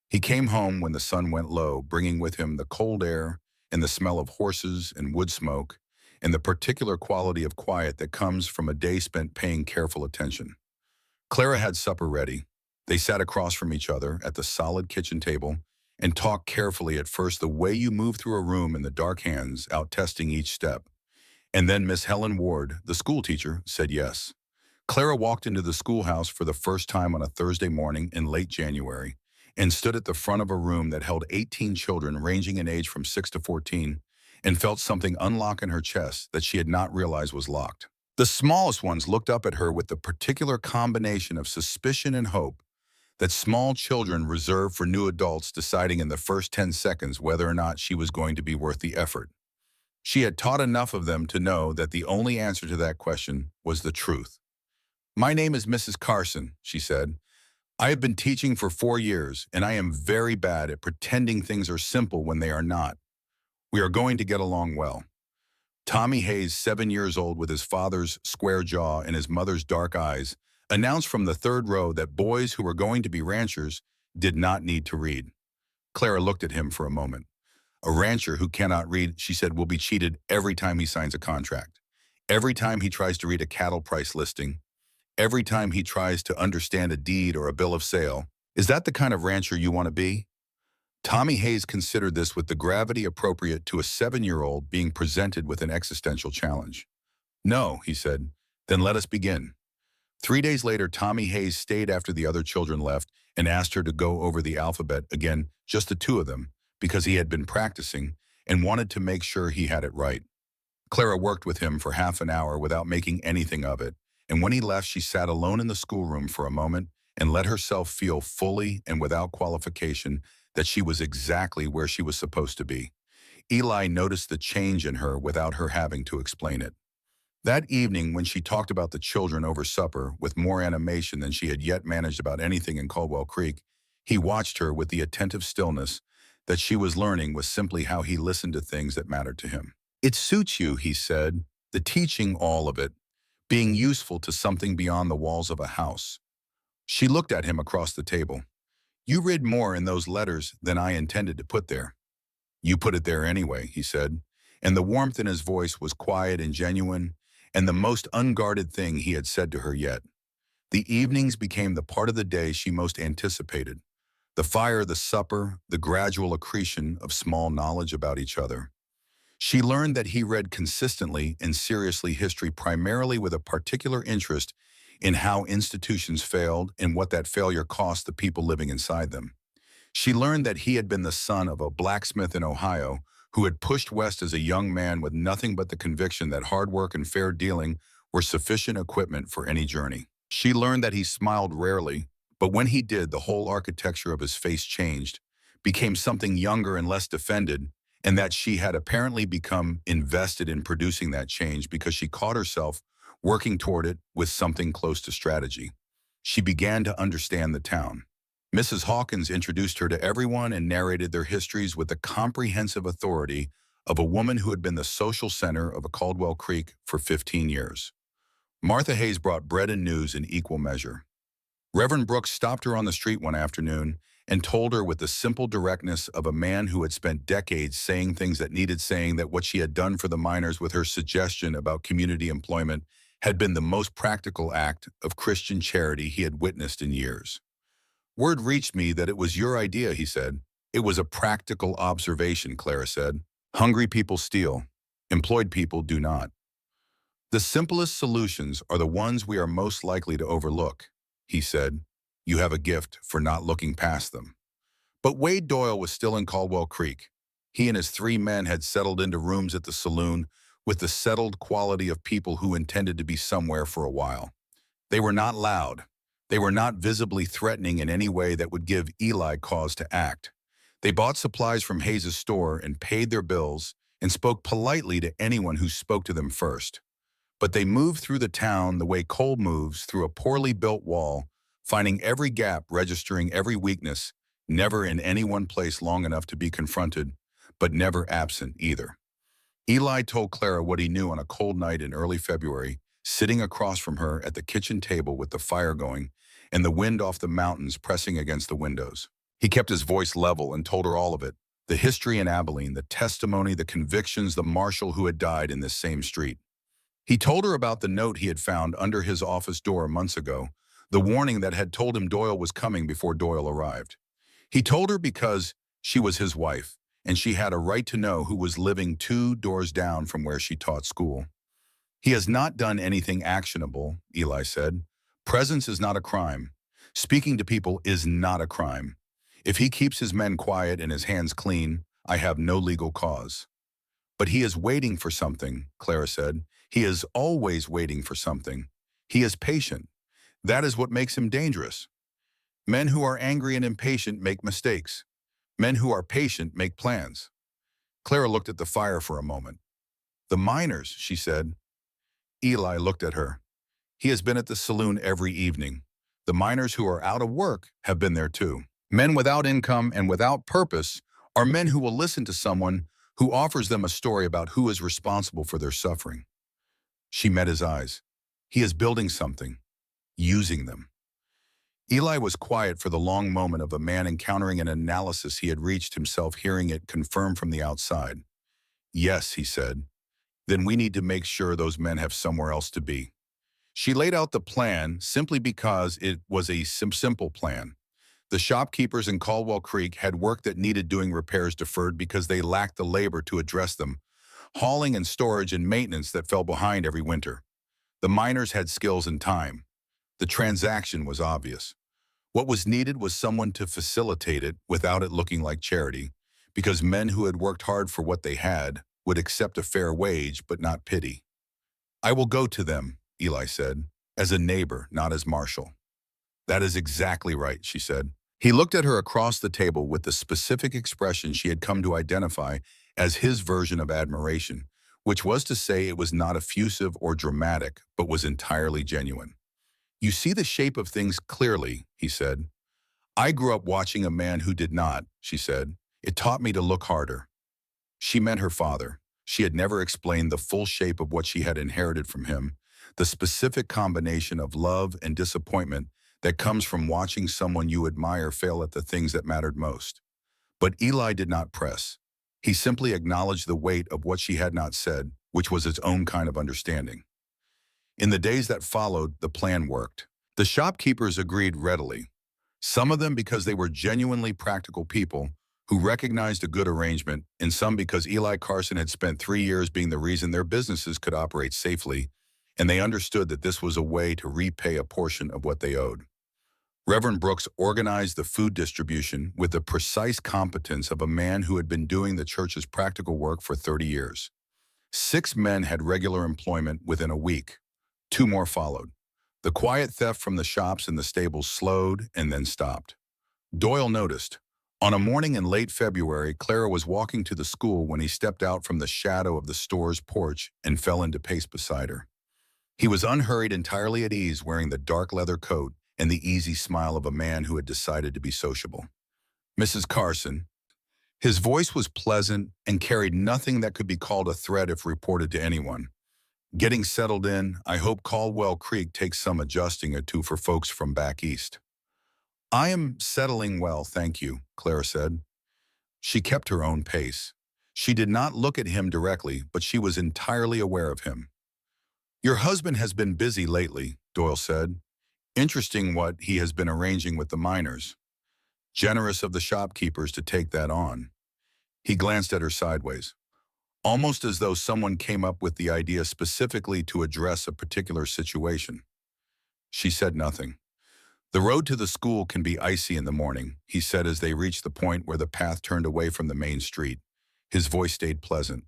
He came home when the sun went low, bringing with him the cold air and the smell of horses and wood smoke and the particular quality of quiet that comes from a day spent paying careful attention. Clara had supper ready. They sat across from each other at the solid kitchen table and talked carefully at first the way you move through a room in the dark hands, out testing each step. And then Miss Helen Ward, the school teacher, said yes. Clara walked into the schoolhouse for the first time on a Thursday morning in late January and stood at the front of a room that held 18 children ranging in age from 6 to 14 and felt something unlock in her chest that she had not realized was locked. The smallest ones looked up at her with the particular combination of suspicion and hope that small children reserve for new adults deciding in the first 10 seconds whether or not she was going to be worth the effort. She had taught enough of them to know that the only answer to that question was the truth. "My name is Mrs. Carson," she said. "I have been teaching for 4 years, and I am very bad at pretending things are simple when they are not. We are going to get along well." Tommy Hayes, 7 years old with his father's square jaw and his mother's dark eyes, announced from the third row that boys who were going to be ranchers did not need to read. Clara looked at him for a moment. "A rancher who cannot read," she said, "will be cheated every time he signs a contract. Every time he tries to read a cattle price listing. Every time he tries to understand a deed or a bill of sale. Is that the kind of rancher you want to be?" Tommy Hayes considered this with the gravity appropriate to a 7-year-old being presented with an existential challenge. "No," he said. "Then let us begin." 3 days later, Tommy Hayes stayed after the other children left and asked her to go over the alphabet again, just the two of them, because he had been practicing, and wanted to make sure he had it right. Clara worked with him for half an hour without making anything of it, and when he left, she sat alone in the schoolroom for a moment and let herself feel fully and without qualification that she was exactly where she was supposed to be. Eli noticed the change in her without her having to explain it. That evening, when she talked about the children over supper with more animation than she had yet managed about anything in Caldwell Creek, he watched her with the attentive stillness that she was learning was simply how he listened to things that mattered to him. It suits you, he said, the teaching, all of it, being useful to something beyond the walls of a house. She looked at him across the table. You read more in those letters than I intended to put there. You put it there anyway, he said, and the warmth in his voice was quiet and genuine, and the most unguarded thing he had said to her yet. The evenings became the part of the day she most anticipated. The fire, the supper, the gradual accretion of small knowledge about each other. She learned that he read consistently and seriously history primarily with a particular interest in how institutions failed and what that failure cost the people living inside them. She learned that he had been the son of a blacksmith in Ohio who had pushed west as a young man with nothing but the conviction that hard work and fair dealing were sufficient equipment for any journey. She learned that he smiled rarely, but when he did, the whole architecture of his face changed, became something younger and less defended, and that she had apparently become invested in producing that change because she caught herself working toward it with something close to strategy. She began to understand the town. Mrs. Hawkins introduced her to everyone and narrated their histories with the comprehensive authority of a woman who had been the social center of a Caldwell Creek for 15 years. Martha Hayes brought bread and news in equal measure. Reverend Brooks stopped her on the street one afternoon and told her with the simple directness of a man who had spent decades saying things that needed saying that what she had done for the miners with her suggestion about community employment had been the most practical act of Christian charity he had witnessed in years. Word reached me that it was your idea, he said. It was a practical observation, Clara said. Hungry people steal. Employed people do not. The simplest solutions are the ones we are most likely to overlook, he said. You have a gift for not looking past them. But Wade Doyle was still in Caldwell Creek. He and his 3 men had settled into rooms at the saloon with the settled quality of people who intended to be somewhere for a while. They were not loud. They were not visibly threatening in any way that would give Eli cause to act. They bought supplies from Hayes' store and paid their bills and spoke politely to anyone who spoke to them first. But they moved through the town the way coal moves through a poorly built wall, finding every gap, registering every weakness, never in any one place long enough to be confronted, but never absent either. Eli told Clara what he knew on a cold night in early February, sitting across from her at the kitchen table with the fire going and the wind off the mountains pressing against the windows. He kept his voice level and told her all of it, the history in Abilene, the testimony, the convictions, the marshal who had died in this same street. He told her about the note he had found under his office door months ago, the warning that had told him Doyle was coming before Doyle arrived. He told her because she was his wife, and she had a right to know who was living 2 doors down from where she taught school. He has not done anything actionable, Eli said. Presence is not a crime. Speaking to people is not a crime. If he keeps his men quiet and his hands clean, I have no legal cause. But he is waiting for something, Clara said. He is always waiting for something. He is patient. That is what makes him dangerous. Men who are angry and impatient make mistakes. Men who are patient make plans. Clara looked at the fire for a moment. The miners, she said. Eli looked at her. He has been at the saloon every evening. The miners who are out of work have been there too. Men without income and without purpose are men who will listen to someone who offers them a story about who is responsible for their suffering. She met his eyes. He is building something, using them. Eli was quiet for the long moment of a man encountering an analysis he had reached himself hearing it confirmed from the outside. Yes, he said. Then we need to make sure those men have somewhere else to be. She laid out the plan simply because it was a simple plan. The shopkeepers in Caldwell Creek had work that needed doing repairs deferred because they lacked the labor to address them, hauling and storage and maintenance that fell behind every winter. The miners had skills and time. The transaction was obvious. What was needed was someone to facilitate it without it looking like charity, because men who had worked hard for what they had would accept a fair wage but not pity. I will go to them, Eli said, as a neighbor, not as Marshall. That is exactly right, she said. He looked at her across the table with the specific expression she had come to identify as his version of admiration, which was to say it was not effusive or dramatic, but was entirely genuine. You see the shape of things clearly, he said. I grew up watching a man who did not, she said. It taught me to look harder. She meant her father. She had never explained the full shape of what she had inherited from him, the specific combination of love and disappointment that comes from watching someone you admire fail at the things that mattered most. But Eli did not press. He simply acknowledged the weight of what she had not said, which was its own kind of understanding. In the days that followed, the plan worked. The shopkeepers agreed readily. Some of them because they were genuinely practical people who recognized a good arrangement, and some because Eli Carson had spent 3 years being the reason their businesses could operate safely, and they understood that this was a way to repay a portion of what they owed. Reverend Brooks organized the food distribution with the precise competence of a man who had been doing the church's practical work for 30 years. 6 men had regular employment within a week. 2 more followed. The quiet theft from the shops and the stables slowed and then stopped. Doyle noticed. On a morning in late February, Clara was walking to the school when he stepped out from the shadow of the store's porch and fell into pace beside her. He was unhurried, entirely at ease, wearing the dark leather coat and the easy smile of a man who had decided to be sociable. Mrs. Carson. His voice was pleasant and carried nothing that could be called a threat if reported to anyone. Getting settled in, I hope Caldwell Creek takes some adjusting to for folks from back east. I am settling well, thank you, Clara said. She kept her own pace. She did not look at him directly, but she was entirely aware of him. Your husband has been busy lately, Doyle said. Interesting what he has been arranging with the miners. Generous of the shopkeepers to take that on. He glanced at her sideways, almost as though someone came up with the idea specifically to address a particular situation. She said nothing. The road to the school can be icy in the morning, he said as they reached the point where the path turned away from the main street. His voice stayed pleasant.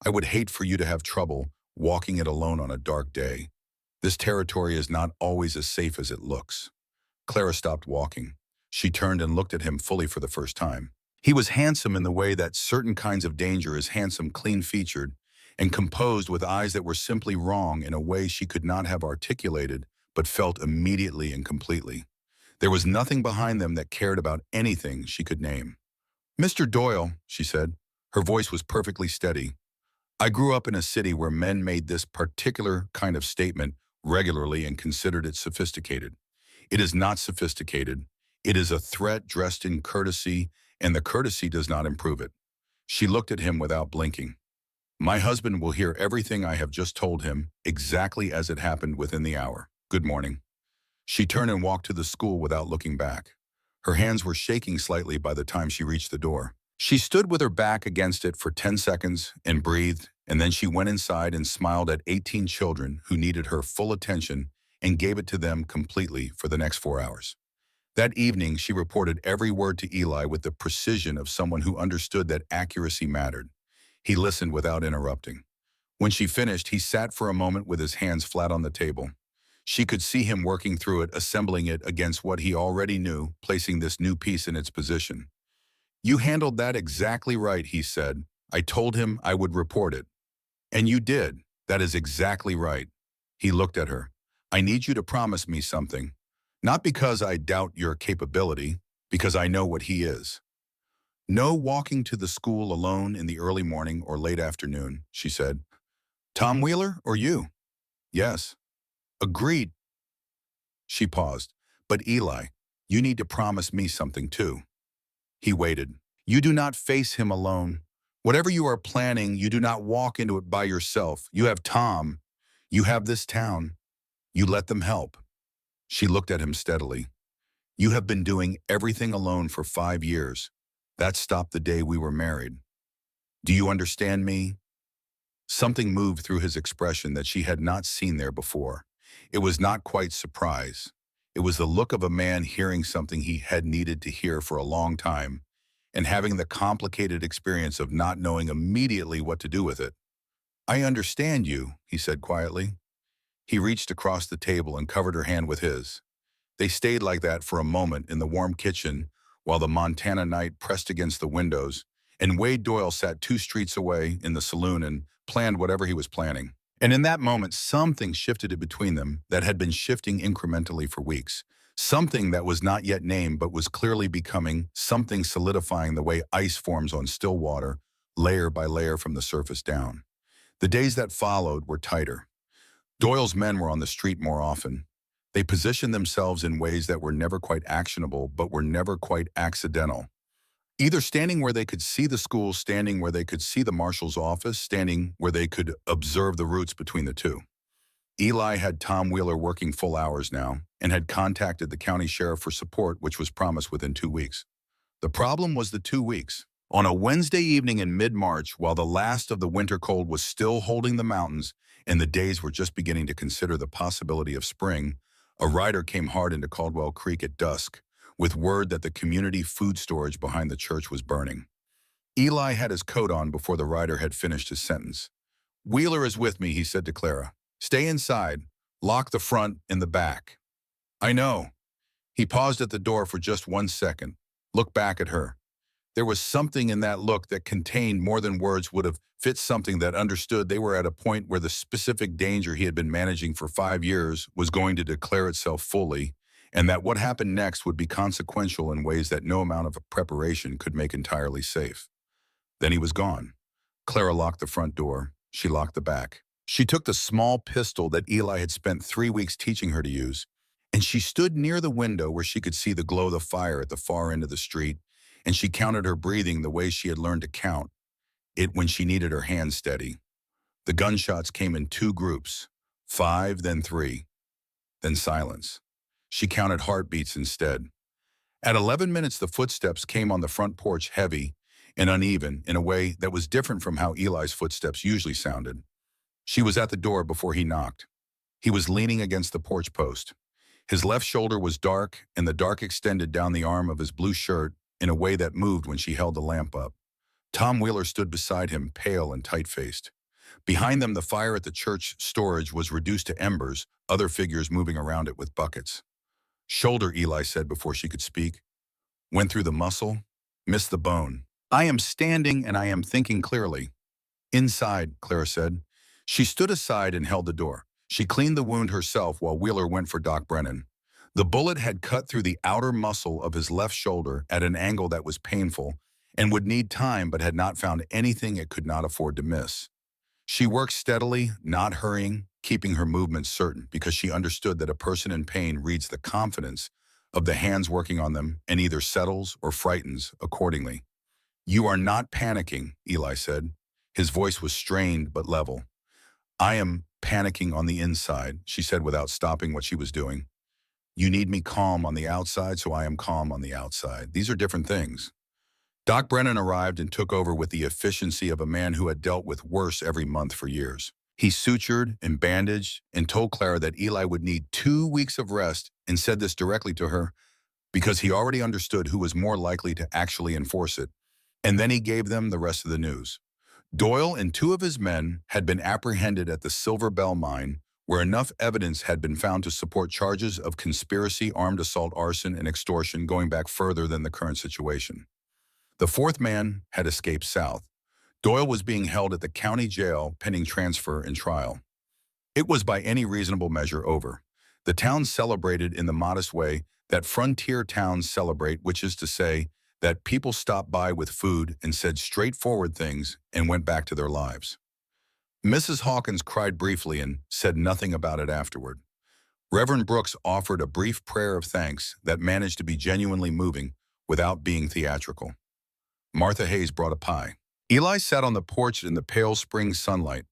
I would hate for you to have trouble walking it alone on a dark day. This territory is not always as safe as it looks. Clara stopped walking. She turned and looked at him fully for the first time. He was handsome in the way that certain kinds of danger is handsome, clean-featured, and composed with eyes that were simply wrong in a way she could not have articulated, but felt immediately and completely. There was nothing behind them that cared about anything she could name. Mr. Doyle, she said. Her voice was perfectly steady. I grew up in a city where men made this particular kind of statement regularly and considered it sophisticated. It is not sophisticated. It is a threat dressed in courtesy, and the courtesy does not improve it. She looked at him without blinking. My husband will hear everything I have just told him, exactly as it happened within the hour. Good morning. She turned and walked to the school without looking back. Her hands were shaking slightly by the time she reached the door. She stood with her back against it for 10 seconds and breathed, and then she went inside and smiled at 18 children who needed her full attention and gave it to them completely for the next 4 hours. That evening, she reported every word to Eli with the precision of someone who understood that accuracy mattered. He listened without interrupting. When she finished, he sat for a moment with his hands flat on the table. She could see him working through it, assembling it against what he already knew, placing this new piece in its position. You handled that exactly right, he said. I told him I would report it. And you did. That is exactly right. He looked at her. I need you to promise me something. Not because I doubt your capability, because I know what he is. No walking to the school alone in the early morning or late afternoon, she said. Tom Wheeler or you? Yes. Agreed. She paused. But Eli, you need to promise me something too. He waited. You do not face him alone. Whatever you are planning, you do not walk into it by yourself. You have Tom. You have this town. You let them help. She looked at him steadily. You have been doing everything alone for 5 years. That stopped the day we were married. Do you understand me? Something moved through his expression that she had not seen there before. It was not quite surprise. It was the look of a man hearing something he had needed to hear for a long time, and having the complicated experience of not knowing immediately what to do with it. "I understand you," he said quietly. He reached across the table and covered her hand with his. They stayed like that for a moment in the warm kitchen while the Montana night pressed against the windows, and Wade Doyle sat 2 streets away in the saloon and planned whatever he was planning. And in that moment, something shifted between them that had been shifting incrementally for weeks. Something that was not yet named but was clearly becoming something, solidifying the way ice forms on still water, layer by layer from the surface down. The days that followed were tighter. Doyle's men were on the street more often. They positioned themselves in ways that were never quite actionable but were never quite accidental. Either standing where they could see the school, standing where they could see the marshal's office, standing where they could observe the routes between the two. Eli had Tom Wheeler working full hours now and had contacted the county sheriff for support, which was promised within 2 weeks. The problem was the 2 weeks. On a Wednesday evening in mid-March, while the last of the winter cold was still holding the mountains and the days were just beginning to consider the possibility of spring, a rider came hard into Caldwell Creek at dusk, with word that the community food storage behind the church was burning. Eli had his coat on before the rider had finished his sentence. "Wheeler is with me," he said to Clara. "Stay inside. Lock the front and the back." "I know." He paused at the door for just 1 second, looked back at her. There was something in that look that contained more than words would have fit, something that understood they were at a point where the specific danger he had been managing for 5 years was going to declare itself fully, and that what happened next would be consequential in ways that no amount of preparation could make entirely safe. Then he was gone. Clara locked the front door. She locked the back. She took the small pistol that Eli had spent 3 weeks teaching her to use, and she stood near the window where she could see the glow of the fire at the far end of the street, and she counted her breathing the way she had learned to count it when she needed her hands steady. The gunshots came in 2 groups, 5, then 3, then silence. She counted heartbeats instead. At 11 minutes, the footsteps came on the front porch, heavy and uneven in a way that was different from how Eli's footsteps usually sounded. She was at the door before he knocked. He was leaning against the porch post. His left shoulder was dark, and the dark extended down the arm of his blue shirt in a way that moved when she held the lamp up. Tom Wheeler stood beside him, pale and tight-faced. Behind them, the fire at the church storage was reduced to embers, other figures moving around it with buckets. "Shoulder," Eli said before she could speak. "Went through the muscle, missed the bone. I am standing and I am thinking clearly." "Inside," Clara said. She stood aside and held the door. She cleaned the wound herself while Wheeler went for Doc Brennan. The bullet had cut through the outer muscle of his left shoulder at an angle that was painful and would need time, but had not found anything it could not afford to miss. She worked steadily, not hurrying, keeping her movements certain, because she understood that a person in pain reads the confidence of the hands working on them and either settles or frightens accordingly. "You are not panicking," Eli said. His voice was strained but level. "I am panicking on the inside," she said without stopping what she was doing. "You need me calm on the outside, so I am calm on the outside. These are different things." Doc Brennan arrived and took over with the efficiency of a man who had dealt with worse every month for years. He sutured and bandaged and told Clara that Eli would need 2 weeks of rest, and said this directly to her because he already understood who was more likely to actually enforce it. And then he gave them the rest of the news. Doyle and 2 of his men had been apprehended at the Silver Bell mine, where enough evidence had been found to support charges of conspiracy, armed assault, arson, and extortion going back further than the current situation. The 4th man had escaped south. Doyle was being held at the county jail pending transfer and trial. It was by any reasonable measure over. The town celebrated in the modest way that frontier towns celebrate, which is to say that people stopped by with food and said straightforward things and went back to their lives. Mrs. Hawkins cried briefly and said nothing about it afterward. Reverend Brooks offered a brief prayer of thanks that managed to be genuinely moving without being theatrical. Martha Hayes brought a pie. Eli sat on the porch in the pale spring sunlight.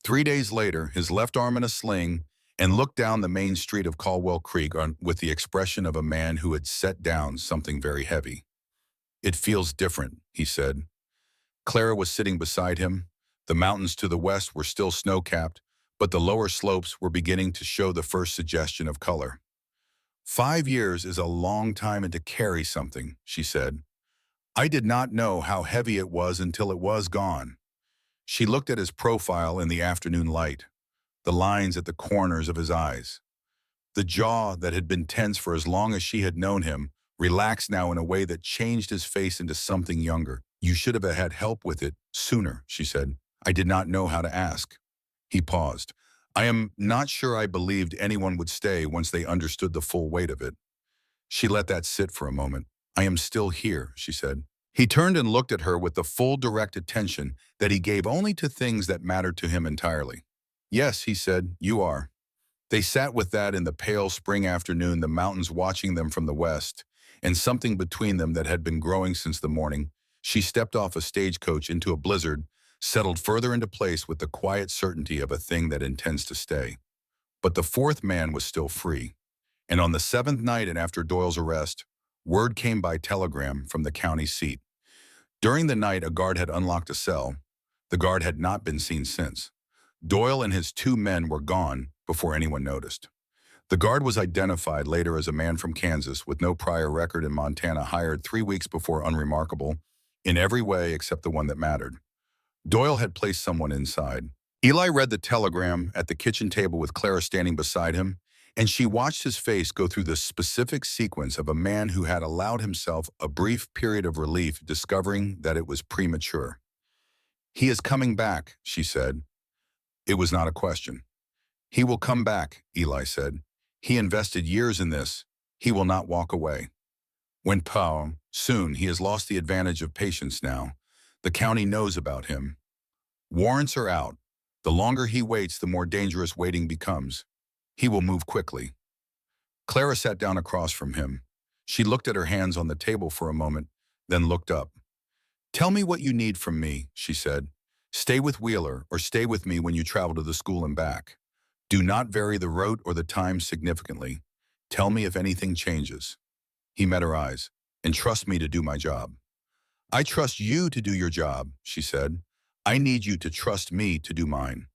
3 days later, his left arm in a sling, and looked down the main street of Caldwell Creek with the expression of a man who had set down something very heavy. "It feels different," he said. Clara was sitting beside him. The mountains to the west were still snow-capped, but the lower slopes were beginning to show the first suggestion of color. "5 years is a long time and to carry something," she said. I did not know how heavy it was until it was gone. She looked at his profile in the afternoon light, the lines at the corners of his eyes. The jaw that had been tense for as long as she had known him relaxed now in a way that changed his face into something younger. You should have had help with it sooner, she said. I did not know how to ask. He paused. I am not sure I believed anyone would stay once they understood the full weight of it. She let that sit for a moment. I am still here, she said. He turned and looked at her with the full direct attention that he gave only to things that mattered to him entirely. Yes, he said, you are. They sat with that in the pale spring afternoon, the mountains watching them from the west, and something between them that had been growing since the morning. She stepped off a stagecoach into a blizzard, settled further into place with the quiet certainty of a thing that intends to stay. But the fourth man was still free. And on the seventh night and after Doyle's arrest, word came by telegram from the county seat. During the night, a guard had unlocked a cell. The guard had not been seen since. Doyle and his two men were gone before anyone noticed. The guard was identified later as a man from Kansas with no prior record in Montana, hired 3 weeks before, unremarkable in every way except the one that mattered. Doyle had placed someone inside. Eli read the telegram at the kitchen table with Clara standing beside him, and she watched his face go through the specific sequence of a man who had allowed himself a brief period of relief, discovering that it was premature. He is coming back, she said. It was not a question. He will come back, Eli said. He invested years in this. He will not walk away. When Pow, soon, he has lost the advantage of patience now. The county knows about him. Warrants are out. The longer he waits, the more dangerous waiting becomes. He will move quickly. Clara sat down across from him. She looked at her hands on the table for a moment, then looked up. Tell me what you need from me, she said. Stay with Wheeler or stay with me when you travel to the school and back. Do not vary the route or the time significantly. Tell me if anything changes. He met her eyes. And trust me to do my job. I trust you to do your job, she said. I need you to trust me to do mine.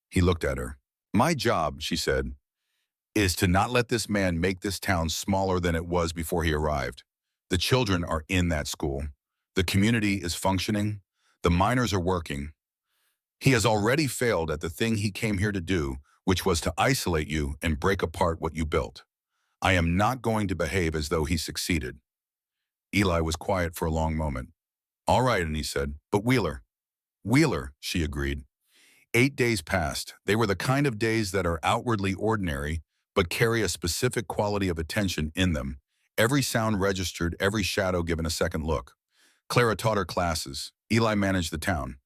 He looked at her. My job, she said, is to not let this man make this town smaller than it was before he arrived. The children are in that school. The community is functioning. The miners are working. He has already failed at the thing he came here to do, which was to isolate you and break apart what you built. I am not going to behave as though he succeeded. Eli was quiet for a long moment. All right, and he said, but Wheeler. Wheeler, she agreed. 8 days passed. They were the kind of days that are outwardly ordinary, but carry a specific quality of attention in them. Every sound registered, every shadow given a second look. Clara taught her classes. Eli managed the town.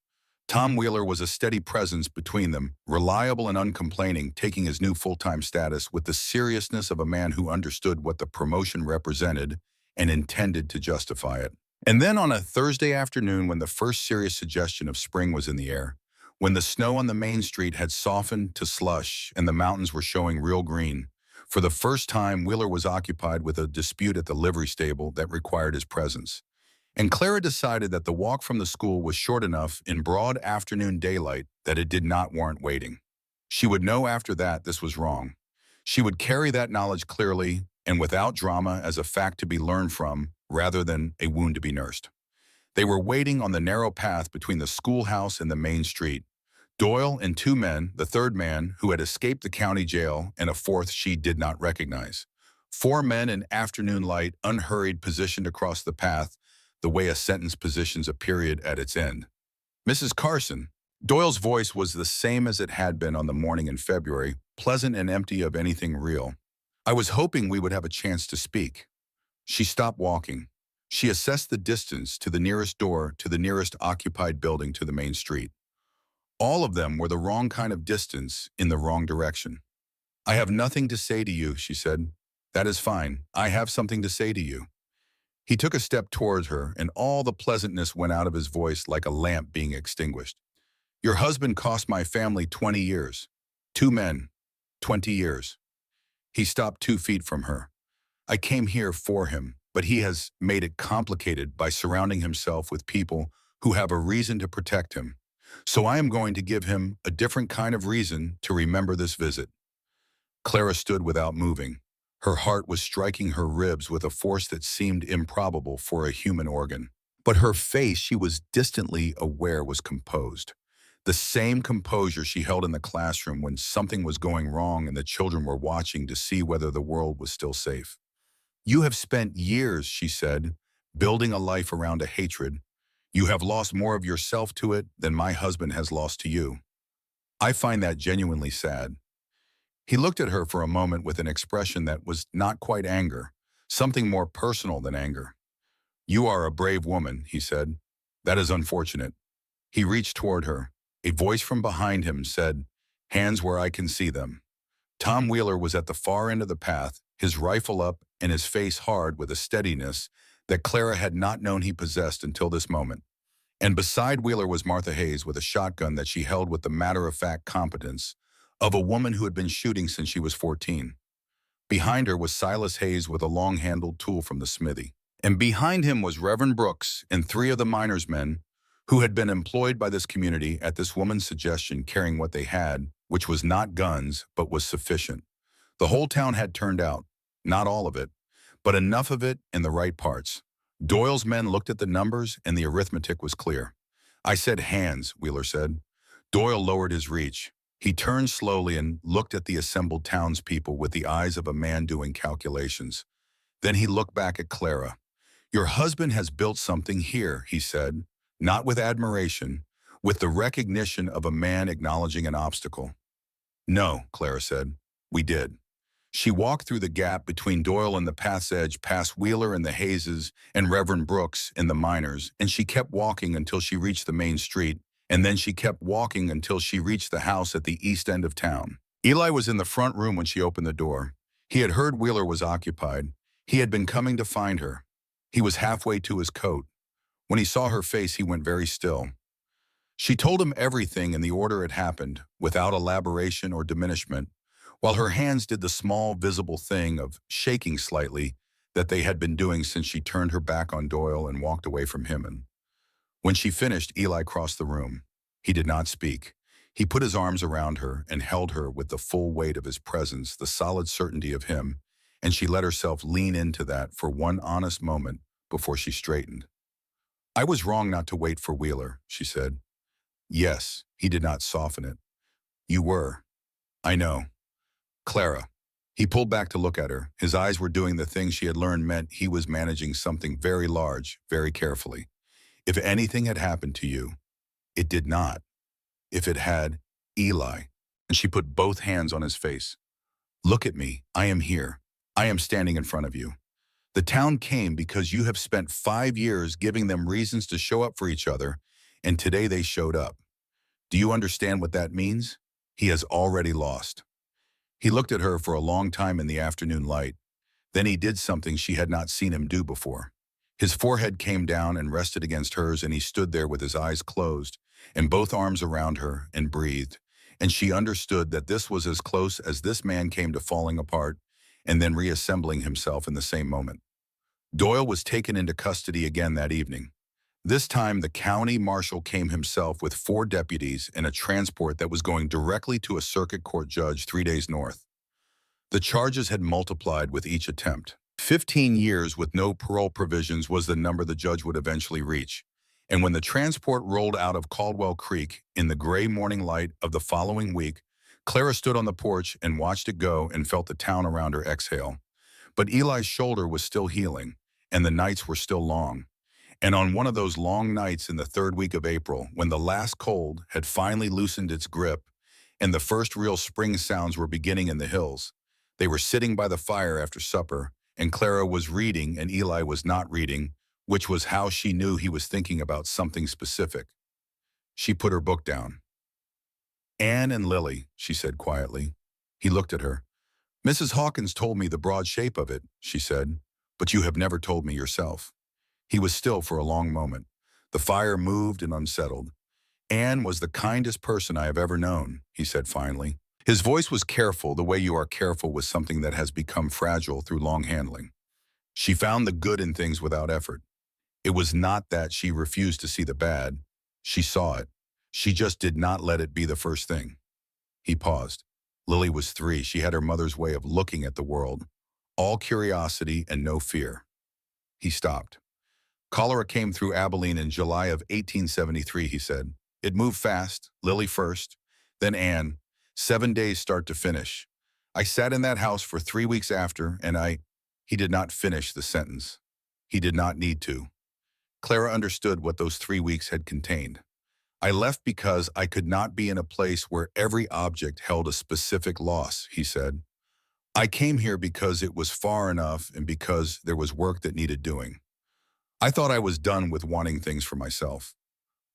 Tom Wheeler was a steady presence between them, reliable and uncomplaining, taking his new full-time status with the seriousness of a man who understood what the promotion represented and intended to justify it. And then on a Thursday afternoon, when the first serious suggestion of spring was in the air, when the snow on the main street had softened to slush and the mountains were showing real green, for the first time Wheeler was occupied with a dispute at the livery stable that required his presence. And Clara decided that the walk from the school was short enough in broad afternoon daylight that it did not warrant waiting. She would know after that this was wrong. She would carry that knowledge clearly and without drama as a fact to be learned from rather than a wound to be nursed. They were waiting on the narrow path between the schoolhouse and the main street. Doyle and two men, the third man who had escaped the county jail and a fourth she did not recognize. 4 men in afternoon light, unhurried, positioned across the path, the way a sentence positions a period at its end. Mrs. Carson. Doyle's voice was the same as it had been on the morning in February, pleasant and empty of anything real. I was hoping we would have a chance to speak. She stopped walking. She assessed the distance to the nearest door, to the nearest occupied building, to the main street. All of them were the wrong kind of distance in the wrong direction. I have nothing to say to you, she said. That is fine. I have something to say to you. He took a step towards her, and all the pleasantness went out of his voice like a lamp being extinguished. Your husband cost my family 20 years. 2 men, 20 years. He stopped 2 feet from her. I came here for him, but he has made it complicated by surrounding himself with people who have a reason to protect him. So I am going to give him a different kind of reason to remember this visit. Clara stood without moving. Her heart was striking her ribs with a force that seemed improbable for a human organ. But her face, she was distantly aware, was composed. The same composure she held in the classroom when something was going wrong and the children were watching to see whether the world was still safe. "You have spent years," she said, "building a life around a hatred. You have lost more of yourself to it than my husband has lost to you. I find that genuinely sad." He looked at her for a moment with an expression that was not quite anger, something more personal than anger. "You are a brave woman," he said. "That is unfortunate." He reached toward her. A voice from behind him said, "Hands where I can see them." Tom Wheeler was at the far end of the path, his rifle up and his face hard with a steadiness that Clara had not known he possessed until this moment. And beside Wheeler was Martha Hayes with a shotgun that she held with the matter-of-fact competence of a woman who had been shooting since she was 14. Behind her was Silas Hayes with a long-handled tool from the smithy. And behind him was Reverend Brooks and three of the miners' men who had been employed by this community at this woman's suggestion, carrying what they had, which was not guns, but was sufficient. The whole town had turned out, not all of it, but enough of it in the right parts. Doyle's men looked at the numbers and the arithmetic was clear. "I said hands," Wheeler said. Doyle lowered his reach. He turned slowly and looked at the assembled townspeople with the eyes of a man doing calculations. Then he looked back at Clara. "Your husband has built something here," he said, not with admiration, with the recognition of a man acknowledging an obstacle. "No," Clara said. "We did." She walked through the gap between Doyle and the path's edge, past Wheeler and the Hayeses and Reverend Brooks and the miners, and she kept walking until she reached the main street, and then she kept walking until she reached the house at the east end of town. Eli was in the front room when she opened the door. He had heard Wheeler was occupied. He had been coming to find her. He was halfway to his coat. When he saw her face, he went very still. She told him everything in the order it happened, without elaboration or diminishment, while her hands did the small, visible thing of shaking slightly that they had been doing since she turned her back on Doyle and walked away from him. And when she finished, Eli crossed the room. He did not speak. He put his arms around her and held her with the full weight of his presence, the solid certainty of him, and she let herself lean into that for one honest moment before she straightened. "I was wrong not to wait for Wheeler," she said. "Yes," he did not soften it. "You were. I know. Clara." He pulled back to look at her. His eyes were doing the thing she had learned meant he was managing something very large, very carefully. "If anything had happened to you, it did not. If it had, Eli," and she put both hands on his face. "Look at me. I am here. I am standing in front of you. The town came because you have spent 5 years giving them reasons to show up for each other, and today they showed up. Do you understand what that means? He has already lost." He looked at her for a long time in the afternoon light. Then he did something she had not seen him do before. His forehead came down and rested against hers, and he stood there with his eyes closed and both arms around her and breathed. And she understood that this was as close as this man came to falling apart and then reassembling himself in the same moment. Doyle was taken into custody again that evening. This time, the county marshal came himself with 4 deputies in a transport that was going directly to a circuit court judge 3 days north. The charges had multiplied with each attempt. 15 years with no parole provisions was the number the judge would eventually reach. And when the transport rolled out of Caldwell Creek in the gray morning light of the following week, Clara stood on the porch and watched it go and felt the town around her exhale. But Eli's shoulder was still healing, and the nights were still long. And on one of those long nights in the 3rd week of April, when the last cold had finally loosened its grip and the first real spring sounds were beginning in the hills, they were sitting by the fire after supper, and Clara was reading and Eli was not reading, which was how she knew he was thinking about something specific. She put her book down. "Anne and Lily," she said quietly. He looked at her. "Mrs. Hawkins told me the broad shape of it," she said, "but you have never told me yourself." He was still for a long moment. The fire moved and unsettled. "Anne was the kindest person I have ever known," he said finally. His voice was careful, the way you are careful with something that has become fragile through long handling. "She found the good in things without effort. It was not that she refused to see the bad. She saw it. She just did not let it be the first thing." He paused. Lily was 3. She had her mother's way of looking at the world, all curiosity and no fear. He stopped. Cholera came through Abilene in July of 1873, he said. It moved fast, Lily first, then Anne, 7 days start to finish. I sat in that house for 3 weeks after, and he did not finish the sentence. He did not need to. Clara understood what those 3 weeks had contained. I left because I could not be in a place where every object held a specific loss, he said. I came here because it was far enough and because there was work that needed doing. I thought I was done with wanting things for myself.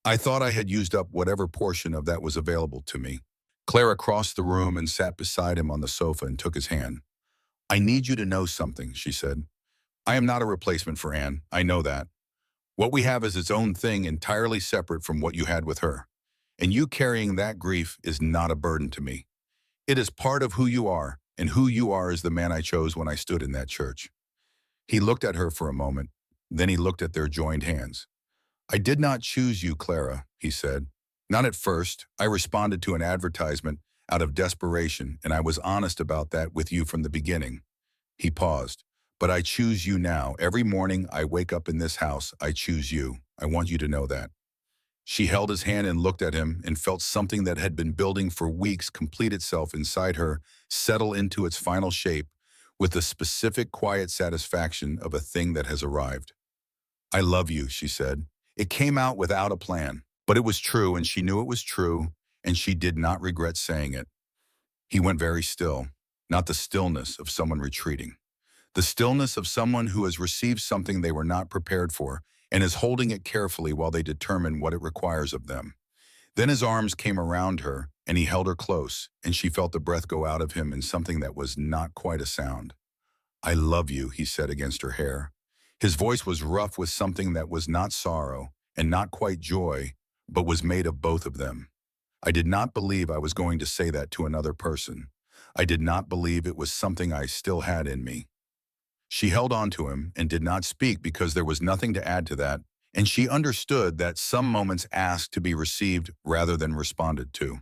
I thought I had used up whatever portion of that was available to me. Clara crossed the room and sat beside him on the sofa and took his hand. I need you to know something, she said. I am not a replacement for Anne. I know that. What we have is its own thing entirely separate from what you had with her. And you carrying that grief is not a burden to me. It is part of who you are, and who you are is the man I chose when I stood in that church. He looked at her for a moment. Then he looked at their joined hands. I did not choose you, Clara, he said. Not at first. I responded to an advertisement out of desperation, and I was honest about that with you from the beginning. He paused. But I choose you now. Every morning I wake up in this house, I choose you. I want you to know that. She held his hand and looked at him and felt something that had been building for weeks complete itself inside her, settle into its final shape, with the specific quiet satisfaction of a thing that has arrived. I love you, she said. It came out without a plan, but it was true, and she knew it was true, and she did not regret saying it. He went very still, not the stillness of someone retreating. The stillness of someone who has received something they were not prepared for and is holding it carefully while they determine what it requires of them. Then his arms came around her, and he held her close, and she felt the breath go out of him in something that was not quite a sound. I love you, he said against her hair. His voice was rough with something that was not sorrow and not quite joy, but was made of both of them. I did not believe I was going to say that to another person. I did not believe it was something I still had in me. She held on to him and did not speak because there was nothing to add to that, and she understood that some moments asked to be received rather than responded to.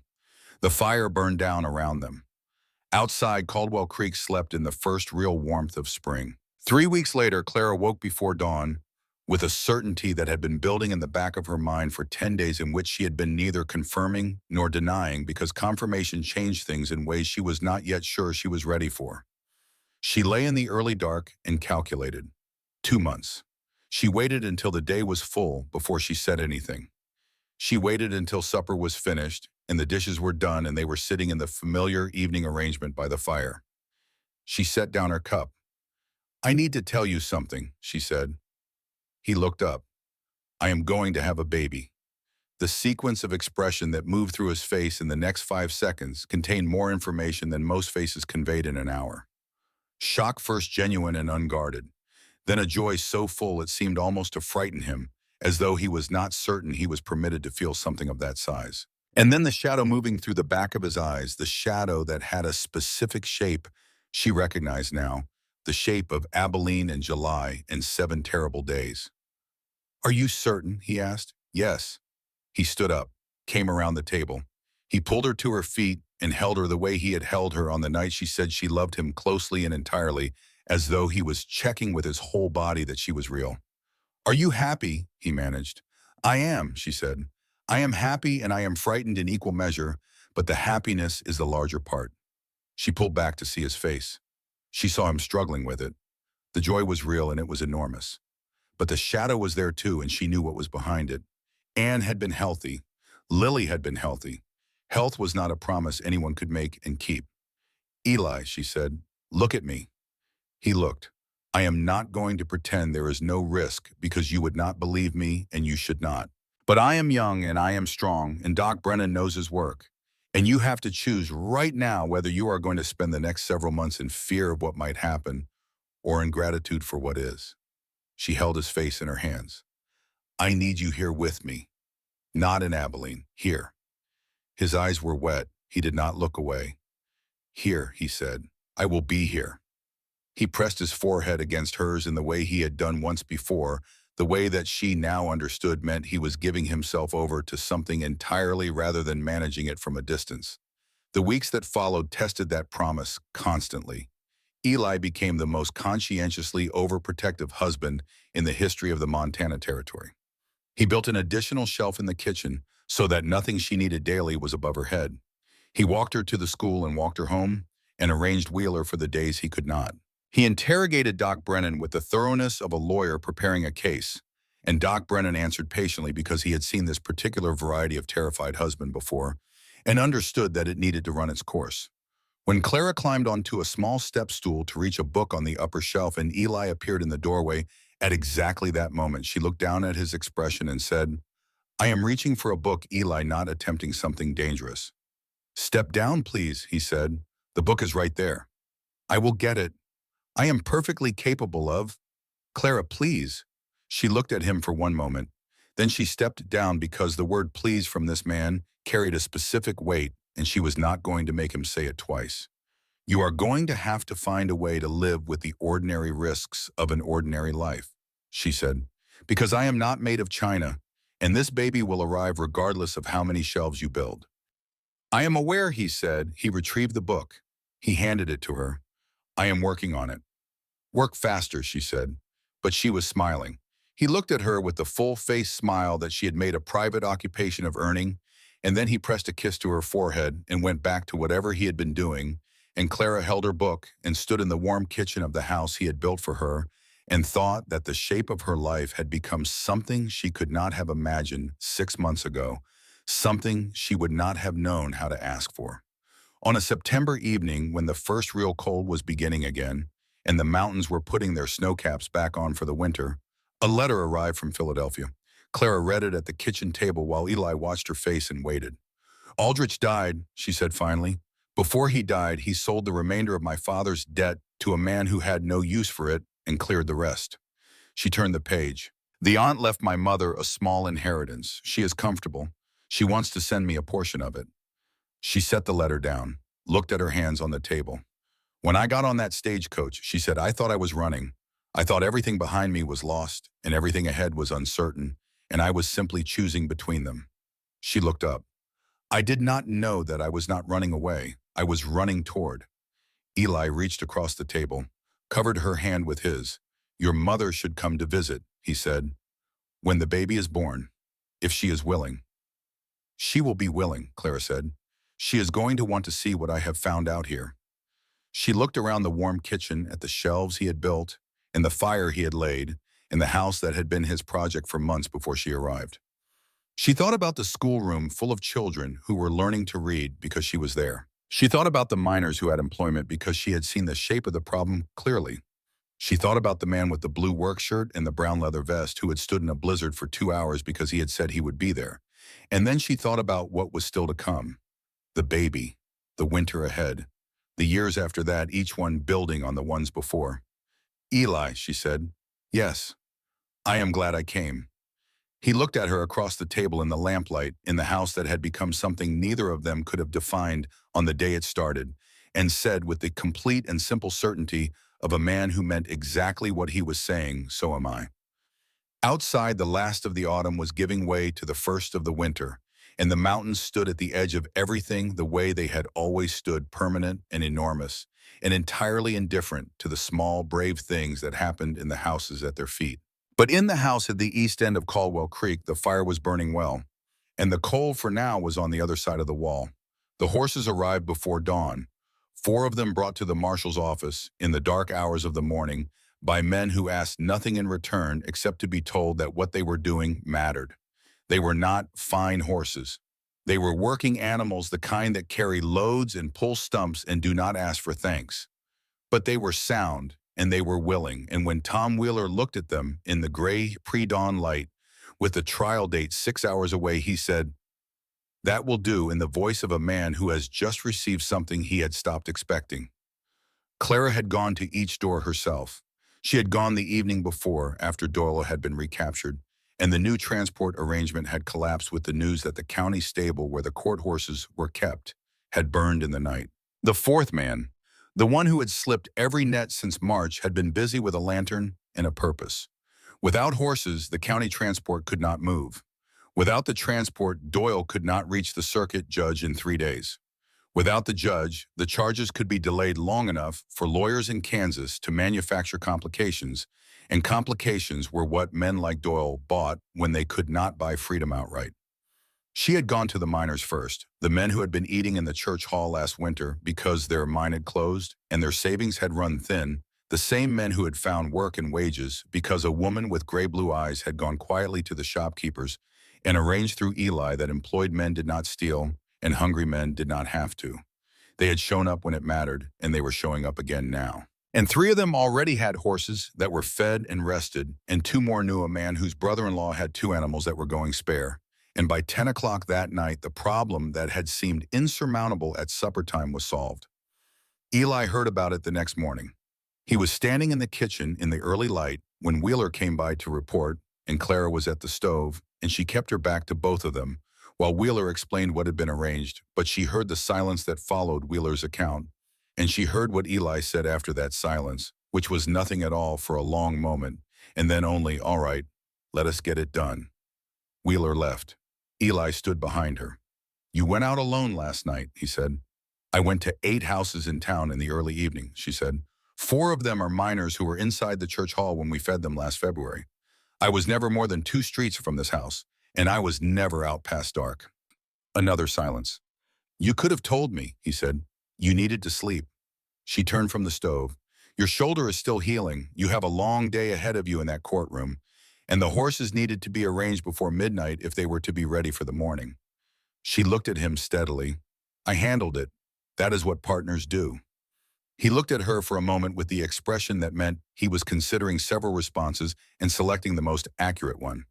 The fire burned down around them. Outside, Caldwell Creek slept in the first real warmth of spring. 3 weeks later, Clara woke before dawn with a certainty that had been building in the back of her mind for 10 days, in which she had been neither confirming nor denying, because confirmation changed things in ways she was not yet sure she was ready for. She lay in the early dark and calculated. 2 months. She waited until the day was full before she said anything. She waited until supper was finished and the dishes were done and they were sitting in the familiar evening arrangement by the fire. She set down her cup. I need to tell you something, she said. He looked up. I am going to have a baby. The sequence of expression that moved through his face in the next 5 seconds contained more information than most faces conveyed in an hour. Shock first, genuine and unguarded. Then a joy so full it seemed almost to frighten him, as though he was not certain he was permitted to feel something of that size. And then the shadow moving through the back of his eyes, the shadow that had a specific shape she recognized now, the shape of Abilene in July and 7 terrible days. Are you certain? He asked. Yes. He stood up, came around the table. He pulled her to her feet and held her the way he had held her on the night she said she loved him, closely and entirely, as though he was checking with his whole body that she was real. Are you happy? He managed. I am, she said. I am happy and I am frightened in equal measure, but the happiness is the larger part. She pulled back to see his face. She saw him struggling with it. The joy was real and it was enormous. But the shadow was there too, and she knew what was behind it. Anne had been healthy. Lily had been healthy. Health was not a promise anyone could make and keep. Eli, she said, look at me. He looked. I am not going to pretend there is no risk, because you would not believe me and you should not. But I am young and I am strong, and Doc Brennan knows his work. And you have to choose right now whether you are going to spend the next several months in fear of what might happen or in gratitude for what is. She held his face in her hands. I need you here with me. Not in Abilene, here. His eyes were wet. He did not look away. Here, he said, I will be here. He pressed his forehead against hers in the way he had done once before, the way that she now understood meant he was giving himself over to something entirely rather than managing it from a distance. The weeks that followed tested that promise constantly. Eli became the most conscientiously overprotective husband in the history of the Montana Territory. He built an additional shelf in the kitchen so that nothing she needed daily was above her head. He walked her to the school and walked her home, and arranged Wheeler for the days he could not. He interrogated Doc Brennan with the thoroughness of a lawyer preparing a case, and Doc Brennan answered patiently because he had seen this particular variety of terrified husband before and understood that it needed to run its course. When Clara climbed onto a small step stool to reach a book on the upper shelf and Eli appeared in the doorway, at exactly that moment, she looked down at his expression and said, "I am reaching for a book, Eli, not attempting something dangerous." "Step down, please," he said. "The book is right there." "I will get it. I am perfectly capable of—" "Clara, please." She looked at him for one moment. Then she stepped down because the word please from this man carried a specific weight, and she was not going to make him say it twice. "You are going to have to find a way to live with the ordinary risks of an ordinary life," she said, "because I am not made of china, and this baby will arrive regardless of how many shelves you build." "I am aware," he said. He retrieved the book. He handed it to her. "I am working on it." "Work faster," she said, but she was smiling. He looked at her with the full-face smile that she had made a private occupation of earning, and then he pressed a kiss to her forehead and went back to whatever he had been doing, and Clara held her book and stood in the warm kitchen of the house he had built for her and thought that the shape of her life had become something she could not have imagined 6 months ago, something she would not have known how to ask for. On a September evening when the first real cold was beginning again, and the mountains were putting their snowcaps back on for the winter, a letter arrived from Philadelphia. Clara read it at the kitchen table while Eli watched her face and waited. "Aldrich died," she said finally. "Before he died, he sold the remainder of my father's debt to a man who had no use for it and cleared the rest." She turned the page. "The aunt left my mother a small inheritance. She is comfortable. She wants to send me a portion of it." She set the letter down, looked at her hands on the table. "When I got on that stagecoach," she said, "I thought I was running. I thought everything behind me was lost and everything ahead was uncertain, and I was simply choosing between them." She looked up. "I did not know that I was not running away. I was running toward." Eli reached across the table, covered her hand with his. "Your mother should come to visit," he said, "when the baby is born, if she is willing." "She will be willing," Clara said. "She is going to want to see what I have found out here." She looked around the warm kitchen at the shelves he had built and the fire he had laid and the house that had been his project for months before she arrived. She thought about the schoolroom full of children who were learning to read because she was there. She thought about the miners who had employment because she had seen the shape of the problem clearly. She thought about the man with the blue work shirt and the brown leather vest who had stood in a blizzard for 2 hours because he had said he would be there. And then she thought about what was still to come. The baby, the winter ahead, the years after that, each one building on the ones before. "Eli," she said. "Yes, I am glad I came." He looked at her across the table in the lamplight in the house that had become something neither of them could have defined on the day it started, and said with the complete and simple certainty of a man who meant exactly what he was saying, "So am I." Outside, the last of the autumn was giving way to the first of the winter, and the mountains stood at the edge of everything the way they had always stood, permanent and enormous, and entirely indifferent to the small, brave things that happened in the houses at their feet. But in the house at the east end of Caldwell Creek, the fire was burning well, and the coal for now was on the other side of the wall. The horses arrived before dawn, 4 of them brought to the marshal's office in the dark hours of the morning by men who asked nothing in return except to be told that what they were doing mattered. They were not fine horses. They were working animals, the kind that carry loads and pull stumps and do not ask for thanks. But they were sound, and they were willing, and when Tom Wheeler looked at them in the gray pre-dawn light, with the trial date 6 hours away, he said, "That will do," in the voice of a man who has just received something he had stopped expecting. Clara had gone to each door herself. She had gone the evening before, after Doyle had been recaptured, and the new transport arrangement had collapsed with the news that the county stable where the court horses were kept had burned in the night. The 4th man, the one who had slipped every net since March, had been busy with a lantern and a purpose. Without horses, the county transport could not move. Without the transport, Doyle could not reach the circuit judge in 3 days. Without the judge, the charges could be delayed long enough for lawyers in Kansas to manufacture complications, and complications were what men like Doyle bought when they could not buy freedom outright. She had gone to the miners first, the men who had been eating in the church hall last winter because their mine had closed and their savings had run thin, the same men who had found work and wages because a woman with gray-blue eyes had gone quietly to the shopkeepers and arranged through Eli that employed men did not steal and hungry men did not have to. They had shown up when it mattered, and they were showing up again now. And three of them already had horses that were fed and rested, and two more knew a man whose brother-in-law had two animals that were going spare. And by 10 o'clock that night, the problem that had seemed insurmountable at supper time was solved. Eli heard about it the next morning. He was standing in the kitchen in the early light when Wheeler came by to report, and Clara was at the stove, and she kept her back to both of them, while Wheeler explained what had been arranged, but she heard the silence that followed Wheeler's account, and she heard what Eli said after that silence, which was nothing at all for a long moment, and then only, "All right, let us get it done." Wheeler left. Eli stood behind her. "You went out alone last night," he said. "I went to 8 houses in town in the early evening," she said. 4 of them are miners who were inside the church hall when we fed them last February. I was never more than 2 streets from this house, and I was never out past dark." Another silence. "You could have told me," he said. "You needed to sleep." She turned from the stove. "Your shoulder is still healing. You have a long day ahead of you in that courtroom, and the horses needed to be arranged before midnight if they were to be ready for the morning." She looked at him steadily. "I handled it. That is what partners do." He looked at her for a moment with the expression that meant he was considering several responses and selecting the most accurate one.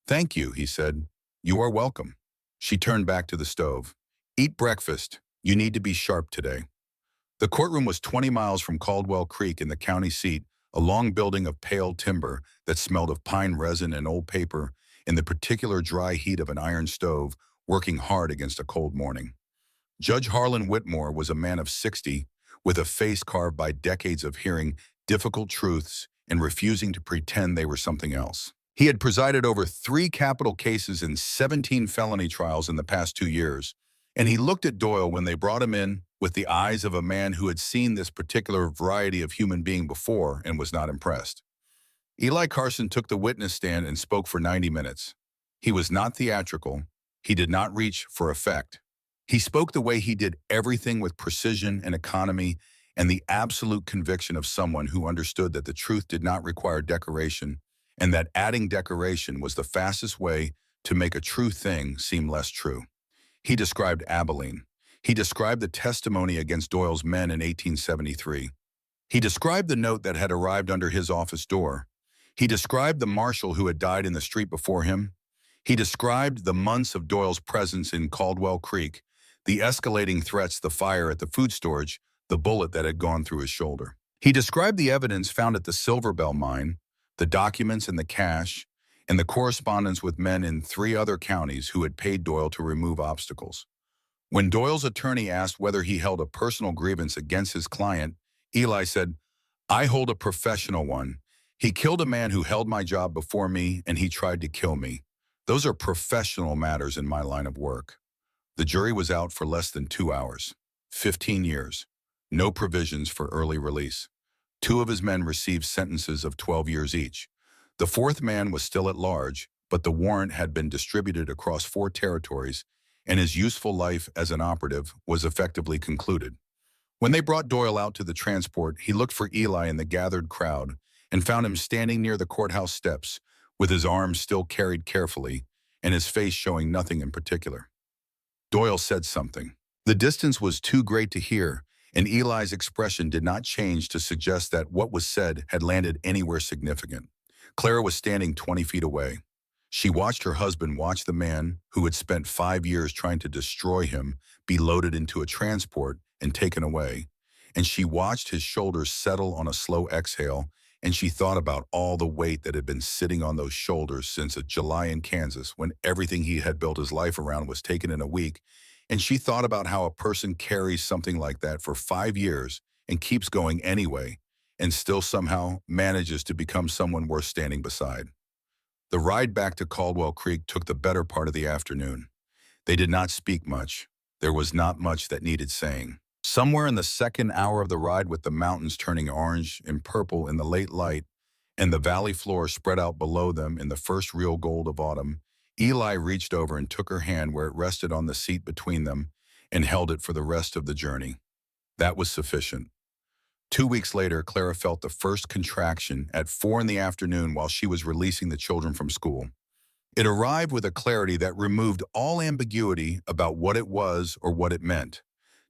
"Thank you," he said. "You are welcome." She turned back to the stove. "Eat breakfast. You need to be sharp today." The courtroom was 20 miles from Caldwell Creek in the county seat, a long building of pale timber that smelled of pine resin and old paper in the particular dry heat of an iron stove, working hard against a cold morning. Judge Harlan Whitmore was a man of 60, with a face carved by decades of hearing difficult truths and refusing to pretend they were something else. He had presided over 3 capital cases and 17 felony trials in the past 2 years, and he looked at Doyle when they brought him in with the eyes of a man who had seen this particular variety of human being before and was not impressed. Eli Carson took the witness stand and spoke for 90 minutes. He was not theatrical. He did not reach for effect. He spoke the way he did everything with precision and economy and the absolute conviction of someone who understood that the truth did not require decoration and that adding decoration was the fastest way to make a true thing seem less true. He described Abilene. He described the testimony against Doyle's men in 1873. He described the note that had arrived under his office door. He described the marshal who had died in the street before him. He described the months of Doyle's presence in Caldwell Creek, the escalating threats, the fire at the food storage, the bullet that had gone through his shoulder. He described the evidence found at the Silver Bell mine, the documents and the cash, and the correspondence with men in 3 other counties who had paid Doyle to remove obstacles. When Doyle's attorney asked whether he held a personal grievance against his client, Eli said, "I hold a professional one. He killed a man who held my job before me, and he tried to kill me. Those are professional matters in my line of work." The jury was out for less than 2 hours. 15 years. No provisions for early release. 2 of his men received sentences of 12 years each. The 4th man was still at large, but the warrant had been distributed across 4 territories, and his useful life as an operative was effectively concluded. When they brought Doyle out to the transport, he looked for Eli in the gathered crowd and found him standing near the courthouse steps, with his arms still carried carefully and his face showing nothing in particular. Doyle said something. The distance was too great to hear, and Eli's expression did not change to suggest that what was said had landed anywhere significant. Clara was standing 20 feet away. She watched her husband watch the man who had spent 5 years trying to destroy him be loaded into a transport and taken away, and she watched his shoulders settle on a slow exhale, and she thought about all the weight that had been sitting on those shoulders since a July in Kansas when everything he had built his life around was taken in a week, and she thought about how a person carries something like that for 5 years and keeps going anyway, and still somehow manages to become someone worth standing beside. The ride back to Caldwell Creek took the better part of the afternoon. They did not speak much. There was not much that needed saying. Somewhere in the second hour of the ride, with the mountains turning orange and purple in the late light and the valley floor spread out below them in the first real gold of autumn, Eli reached over and took her hand where it rested on the seat between them and held it for the rest of the journey. That was sufficient. 2 weeks later, Clara felt the first contraction at 4 in the afternoon while she was releasing the children from school. It arrived with a clarity that removed all ambiguity about what it was or what it meant.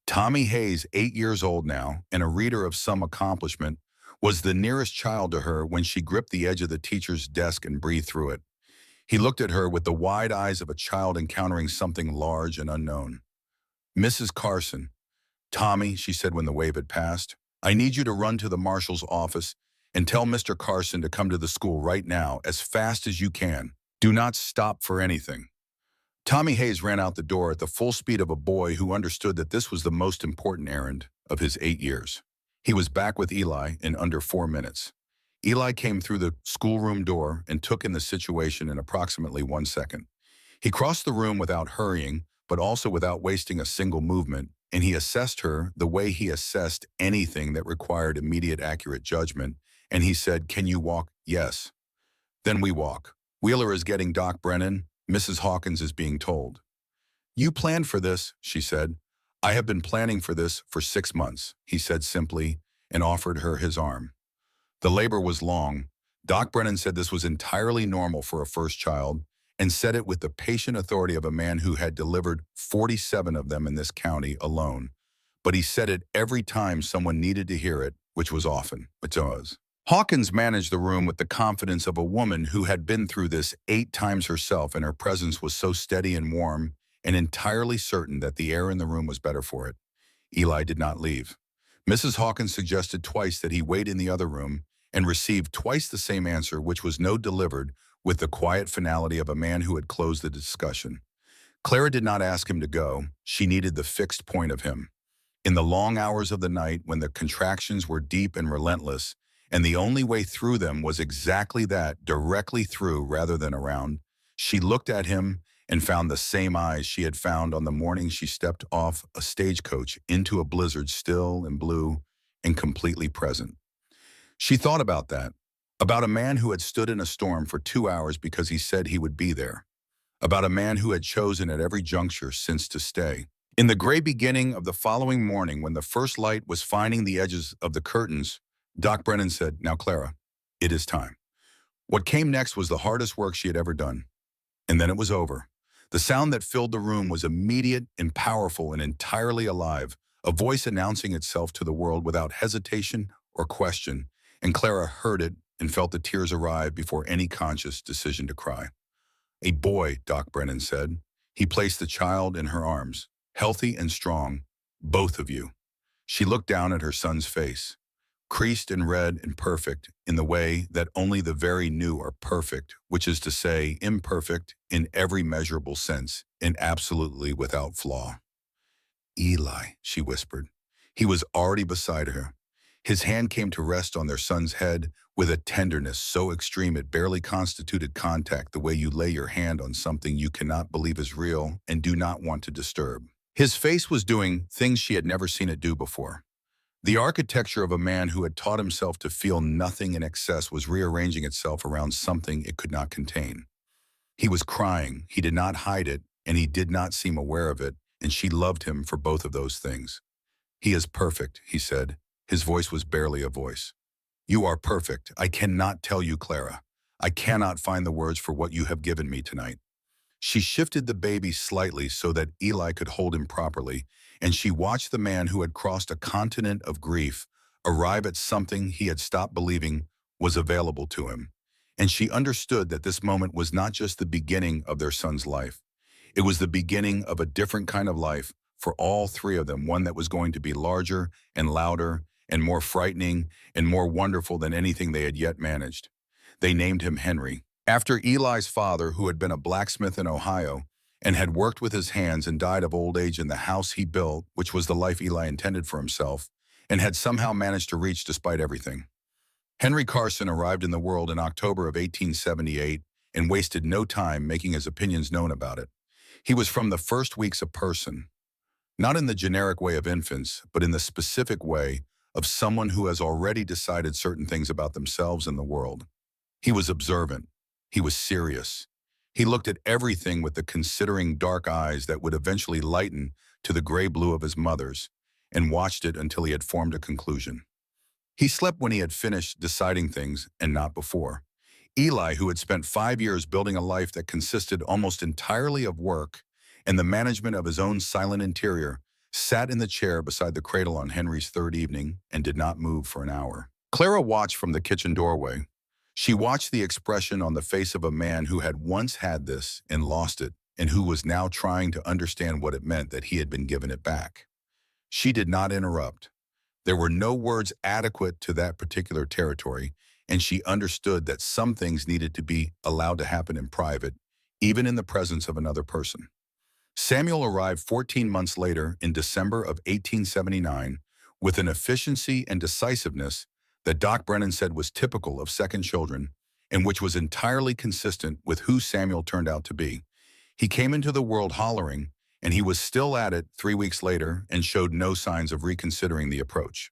Tommy Hayes, 8 years old now, and a reader of some accomplishment, was the nearest child to her when she gripped the edge of the teacher's desk and breathed through it. He looked at her with the wide eyes of a child encountering something large and unknown. "Mrs. Carson." "Tommy," she said when the wave had passed, "I need you to run to the marshal's office and tell Mr. Carson to come to the school right now, as fast as you can. Do not stop for anything." Tommy Hayes ran out the door at the full speed of a boy who understood that this was the most important errand of his 8 years. He was back with Eli in under 4 minutes. Eli came through the schoolroom door and took in the situation in approximately 1 second. He crossed the room without hurrying, but also without wasting a single movement, and he assessed her the way he assessed anything that required immediate accurate judgment, and he said, "Can you walk?" "Yes." "Then we walk. Wheeler is getting Doc Brennan. Mrs. Hawkins is being told." "You planned for this," she said. "I have been planning for this for 6 months," he said simply, and offered her his arm. The labor was long. Doc Brennan said this was entirely normal for a first child, and said it with the patient authority of a man who had delivered 47 of them in this county alone. But he said it every time someone needed to hear it, which was often. It was. Hawkins managed the room with the confidence of a woman who had been through this 8 times herself, and her presence was so steady and warm and entirely certain that the air in the room was better for it. Eli did not leave. Mrs. Hawkins suggested twice that he wait in the other room and received twice the same answer, which was no, delivered with the quiet finality of a man who had closed the discussion. Clara did not ask him to go. She needed the fixed point of him. In the long hours of the night, when the contractions were deep and relentless, and the only way through them was exactly that, directly through rather than around, she looked at him and found the same eyes she had found on the morning she stepped off a stagecoach into a blizzard, still and blue and completely present. She thought about that, about a man who had stood in a storm for 2 hours because he said he would be there, about a man who had chosen at every juncture since to stay. In the gray beginning of the following morning, when the first light was finding the edges of the curtains, Doc Brennan said, "Now, Clara, it is time." What came next was the hardest work she had ever done. And then it was over. The sound that filled the room was immediate and powerful and entirely alive, a voice announcing itself to the world without hesitation or question, and Clara heard it and felt the tears arrive before any conscious decision to cry. "A boy," Doc Brennan said. He placed the child in her arms. "Healthy and strong, both of you." She looked down at her son's face, creased and red and perfect in the way that only the very new are perfect, which is to say, imperfect in every measurable sense and absolutely without flaw. "Eli," she whispered. He was already beside her. His hand came to rest on their son's head with a tenderness so extreme it barely constituted contact, the way you lay your hand on something you cannot believe is real and do not want to disturb. His face was doing things she had never seen it do before. The architecture of a man who had taught himself to feel nothing in excess was rearranging itself around something it could not contain. He was crying, he did not hide it, and he did not seem aware of it, and she loved him for both of those things. "He is perfect," he said. His voice was barely a voice. "You are perfect. I cannot tell you, Clara. I cannot find the words for what you have given me tonight." She shifted the baby slightly so that Eli could hold him properly, and she watched the man who had crossed a continent of grief arrive at something he had stopped believing was available to him. And she understood that this moment was not just the beginning of their son's life. It was the beginning of a different kind of life for all 3 of them, one that was going to be larger and louder and more frightening and more wonderful than anything they had yet managed. They named him Henry, after Eli's father, who had been a blacksmith in Ohio and had worked with his hands and died of old age in the house he built, which was the life Eli intended for himself, and had somehow managed to reach despite everything. Henry Carson arrived in the world in October of 1878 and wasted no time making his opinions known about it. He was from the first weeks a person, Not in the generic way of infants, but in the specific way of someone who has already decided certain things about themselves and the world. He was observant. He was serious. He looked at everything with the considering dark eyes that would eventually lighten to the gray blue of his mother's, and watched it until he had formed a conclusion. He slept when he had finished deciding things and not before. Eli, who had spent 5 years building a life that consisted almost entirely of work and the management of his own silent interior, sat in the chair beside the cradle on Henry's third evening and did not move for an hour. Clara watched from the kitchen doorway. She watched the expression on the face of a man who had once had this and lost it, and who was now trying to understand what it meant that he had been given it back. She did not interrupt. There were no words adequate to that particular territory, and she understood that some things needed to be allowed to happen in private, even in the presence of another person. Samuel arrived 14 months later in December of 1879 with an efficiency and decisiveness that Doc Brennan said was typical of second children and which was entirely consistent with who Samuel turned out to be. He came into the world hollering, and he was still at it 3 weeks later and showed no signs of reconsidering the approach.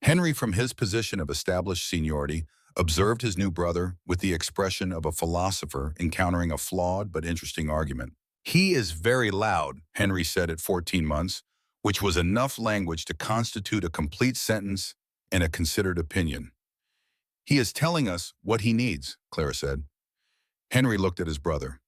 Henry, from his position of established seniority, observed his new brother with the expression of a philosopher encountering a flawed but interesting argument. "He is very loud," Henry said at 14 months, which was enough language to constitute a complete sentence and a considered opinion. "He is telling us what he needs," Clara said. Henry looked at his brother.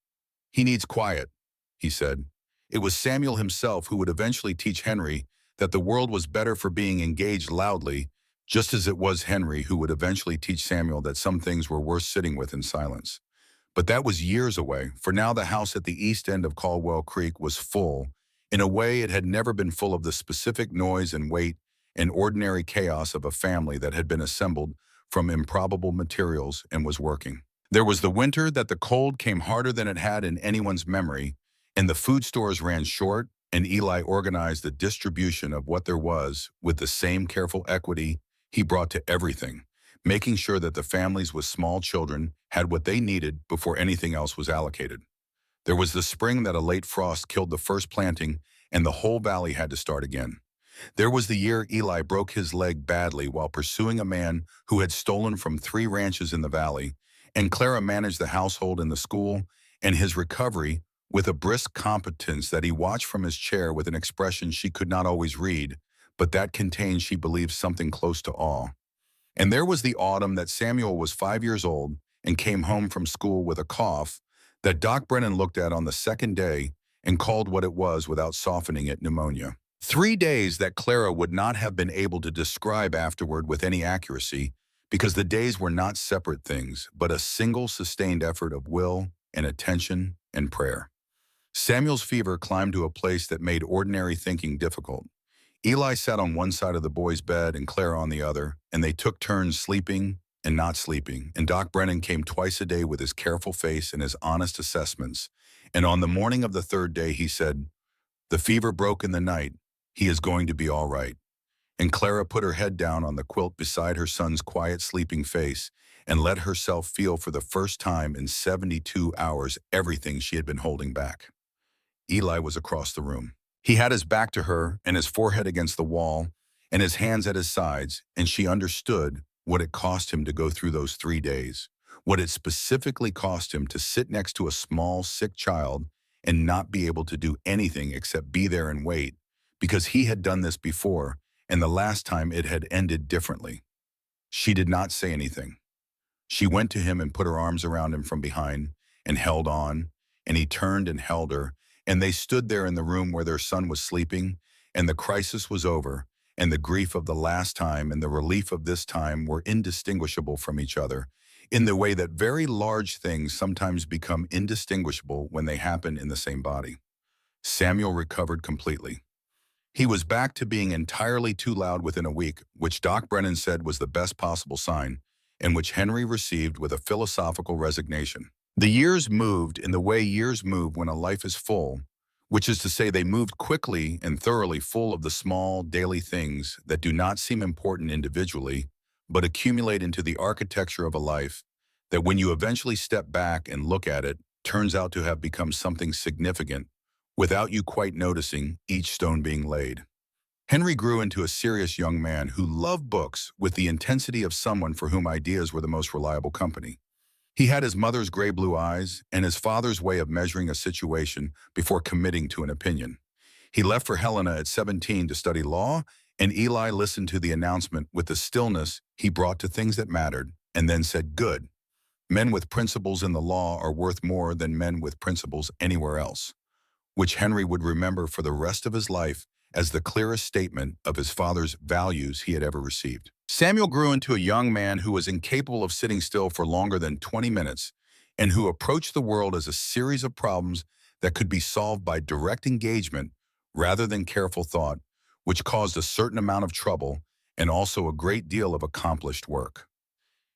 "He needs quiet," he said. It was Samuel himself who would eventually teach Henry that the world was better for being engaged loudly, just as it was Henry who would eventually teach Samuel that some things were worth sitting with in silence. But that was years away, for now the house at the east end of Caldwell Creek was full. In a way, it had never been full of the specific noise and weight and ordinary chaos of a family that had been assembled from improbable materials and was working. There was the winter that the cold came harder than it had in anyone's memory, and the food stores ran short, and Eli organized the distribution of what there was with the same careful equity he brought to everything, making sure that the families with small children had what they needed before anything else was allocated. There was the spring that a late frost killed the first planting, and the whole valley had to start again. There was the year Eli broke his leg badly while pursuing a man who had stolen from 3 ranches in the valley, and Clara managed the household and the school, and his recovery with a brisk competence that he watched from his chair with an expression she could not always read, but that contained, she believed, something close to awe. And there was the autumn that Samuel was 5 years old and came home from school with a cough that Doc Brennan looked at on the second day and called what it was without softening it pneumonia. 3 days that Clara would not have been able to describe afterward with any accuracy, because the days were not separate things, but a single sustained effort of will and attention and prayer. Samuel's fever climbed to a place that made ordinary thinking difficult. Eli sat on one side of the boy's bed and Clara on the other, and they took turns sleeping and not sleeping, and Doc Brennan came twice a day with his careful face and his honest assessments, and on the morning of the third day he said, "The fever broke in the night. He is going to be all right." And Clara put her head down on the quilt beside her son's quiet sleeping face and let herself feel for the first time in 72 hours everything she had been holding back. Eli was across the room. He had his back to her and his forehead against the wall and his hands at his sides, and she understood what it cost him to go through those 3 days, what it specifically cost him to sit next to a small, sick child and not be able to do anything except be there and wait, because he had done this before, and the last time it had ended differently. She did not say anything. She went to him and put her arms around him from behind and held on, and he turned and held her, and they stood there in the room where their son was sleeping, and the crisis was over, and the grief of the last time and the relief of this time were indistinguishable from each other, in the way that very large things sometimes become indistinguishable when they happen in the same body. Samuel recovered completely. He was back to being entirely too loud within a week, which Doc Brennan said was the best possible sign, and which Henry received with a philosophical resignation. The years moved in the way years move when a life is full, which is to say they moved quickly and thoroughly, full of the small, daily things that do not seem important individually, but accumulate into the architecture of a life that, when you eventually step back and look at it, turns out to have become something significant, without you quite noticing each stone being laid. Henry grew into a serious young man who loved books with the intensity of someone for whom ideas were the most reliable company. He had his mother's gray-blue eyes and his father's way of measuring a situation before committing to an opinion. He left for Helena at 17 to study law, and Eli listened to the announcement with the stillness he brought to things that mattered, and then said, "Good. Men with principles in the law are worth more than men with principles anywhere else," which Henry would remember for the rest of his life as the clearest statement of his father's values he had ever received. Samuel grew into a young man who was incapable of sitting still for longer than 20 minutes and who approached the world as a series of problems that could be solved by direct engagement rather than careful thought, which caused a certain amount of trouble and also a great deal of accomplished work.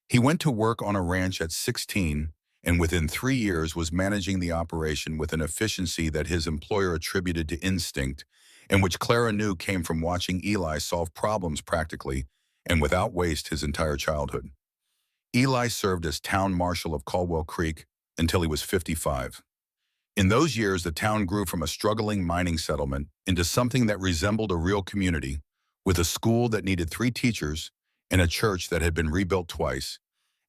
He went to work on a ranch at 16 and within 3 years was managing the operation with an efficiency that his employer attributed to instinct and which Clara knew came from watching Eli solve problems practically and without waste his entire childhood. Eli served as town marshal of Caldwell Creek until he was 55. In those years, the town grew from a struggling mining settlement into something that resembled a real community, with a school that needed 3 teachers and a church that had been rebuilt twice,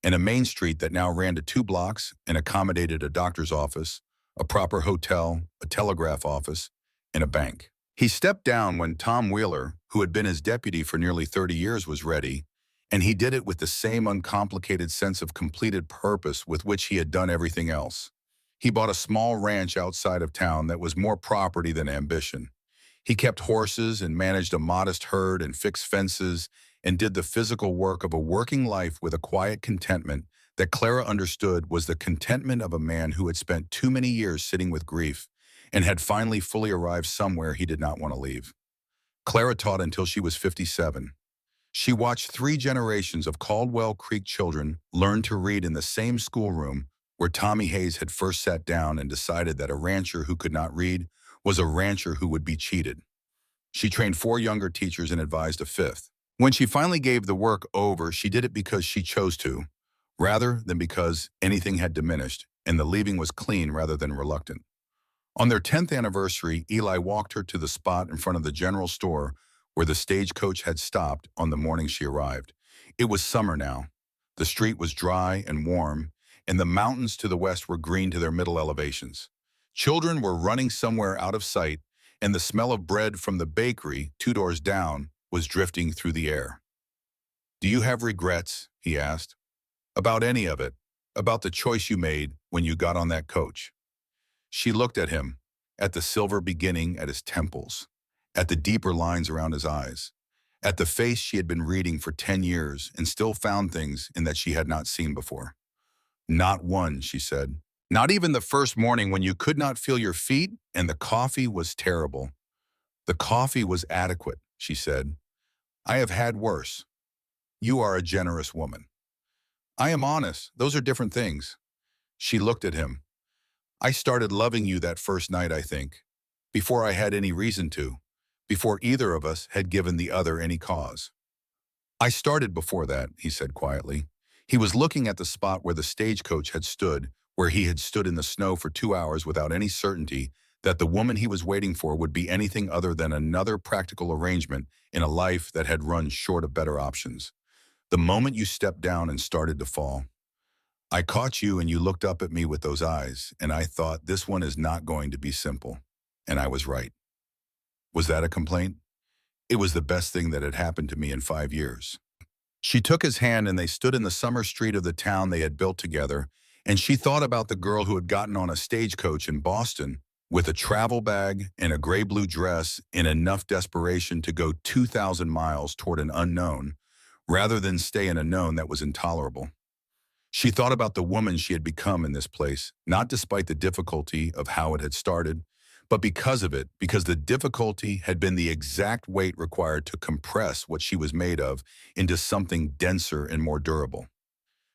and a main street that now ran to 2 blocks and accommodated a doctor's office, a proper hotel, a telegraph office, and a bank. He stepped down when Tom Wheeler, who had been his deputy for nearly 30 years, was ready, and he did it with the same uncomplicated sense of completed purpose with which he had done everything else. He bought a small ranch outside of town that was more property than ambition. He kept horses and managed a modest herd and fixed fences and did the physical work of a working life with a quiet contentment that Clara understood was the contentment of a man who had spent too many years sitting with grief and had finally fully arrived somewhere he did not want to leave. Clara taught until she was 57. She watched 3 generations of Caldwell Creek children learn to read in the same schoolroom where Tommy Hayes had first sat down and decided that a rancher who could not read was a rancher who would be cheated. She trained 4 younger teachers and advised a 5th. When she finally gave the work over, she did it because she chose to, rather than because anything had diminished, and the leaving was clean rather than reluctant. On their 10th anniversary, Eli walked her to the spot in front of the general store where the stagecoach had stopped on the morning she arrived. It was summer now. The street was dry and warm, and the mountains to the west were green to their middle elevations. Children were running somewhere out of sight, and the smell of bread from the bakery 2 doors down was drifting through the air. "Do you have regrets?" he asked. "About any of it? About the choice you made when you got on that coach?" She looked at him, at the silver beginning at his temples, at the deeper lines around his eyes, at the face she had been reading for 10 years and still found things in that she had not seen before. "Not one," she said. "Not even the first morning when you could not feel your feet and the coffee was terrible." "The coffee was adequate," she said. "I have had worse." "You are a generous woman." "I am honest. Those are different things." She looked at him. "I started loving you that first night, I think, before I had any reason to, before either of us had given the other any cause." "I started before that," he said quietly. He was looking at the spot where the stagecoach had stood, where he had stood in the snow for 2 hours without any certainty that the woman he was waiting for would be anything other than another practical arrangement in a life that had run short of better options. "The moment you stepped down and started to fall, I caught you and you looked up at me with those eyes, and I thought this one is not going to be simple. And I was right." Was that a complaint? It was the best thing that had happened to me in 5 years. She took his hand and they stood in the summer street of the town they had built together, and she thought about the girl who had gotten on a stagecoach in Boston with a travel bag and a gray-blue dress in enough desperation to go 2,000 miles toward an unknown, rather than stay in a known that was intolerable. She thought about the woman she had become in this place, not despite the difficulty of how it had started, but because of it, because the difficulty had been the exact weight required to compress what she was made of into something denser and more durable.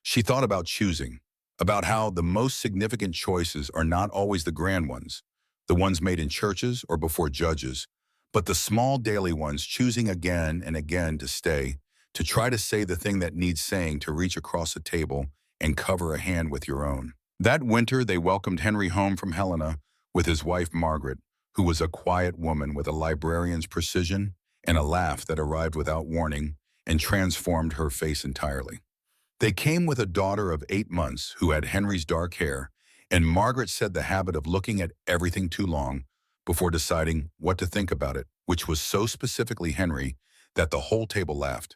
She thought about choosing, about how the most significant choices are not always the grand ones, the ones made in churches or before judges, but the small daily ones, choosing again and again to stay, to try to say the thing that needs saying, to reach across a table and cover a hand with your own. That winter, they welcomed Henry home from Helena with his wife Margaret, who was a quiet woman with a librarian's precision and a laugh that arrived without warning and transformed her face entirely. They came with a daughter of 8 months who had Henry's dark hair, and Margaret said the habit of looking at everything too long before deciding what to think about it, which was so specifically Henry that the whole table laughed.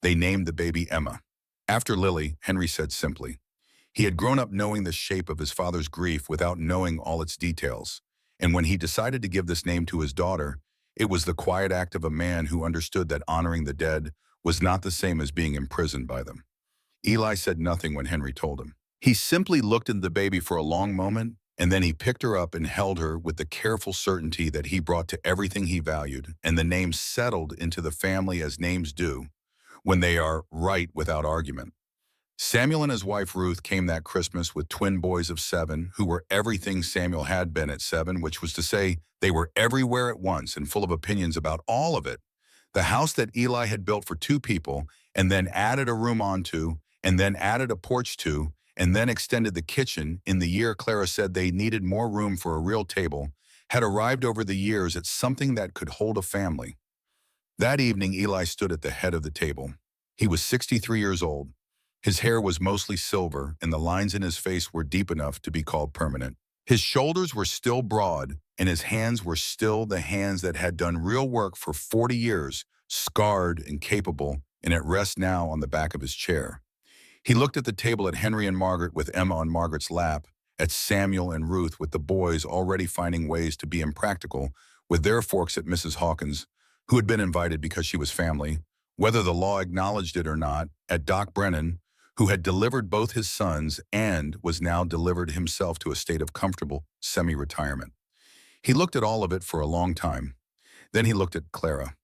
They named the baby Emma. After Lily, Henry said simply, he had grown up knowing the shape of his father's grief without knowing all its details, and when he decided to give this name to his daughter, it was the quiet act of a man who understood that honoring the dead was not the same as being imprisoned by them. Eli said nothing when Henry told him. He simply looked at the baby for a long moment, and then he picked her up and held her with the careful certainty that he brought to everything he valued, and the name settled into the family as names do, when they are right without argument. Samuel and his wife Ruth came that Christmas with twin boys of 7 who were everything Samuel had been at 7, which was to say they were everywhere at once and full of opinions about all of it. The house that Eli had built for 2 people and then added a room onto and then added a porch to and then extended the kitchen in the year Clara said they needed more room for a real table had arrived over the years at something that could hold a family. That evening, Eli stood at the head of the table. He was 63 years old. His hair was mostly silver, and the lines in his face were deep enough to be called permanent. His shoulders were still broad, and his hands were still the hands that had done real work for 40 years, scarred and capable, and at rest now on the back of his chair. He looked at the table at Henry and Margaret with Emma on Margaret's lap, at Samuel and Ruth with the boys already finding ways to be impractical, with their forks at Mrs. Hawkins, who had been invited because she was family, whether the law acknowledged it or not, at Doc Brennan, who had delivered both his sons and was now delivered himself to a state of comfortable semi-retirement. He looked at all of it for a long time. Then he looked at Clara.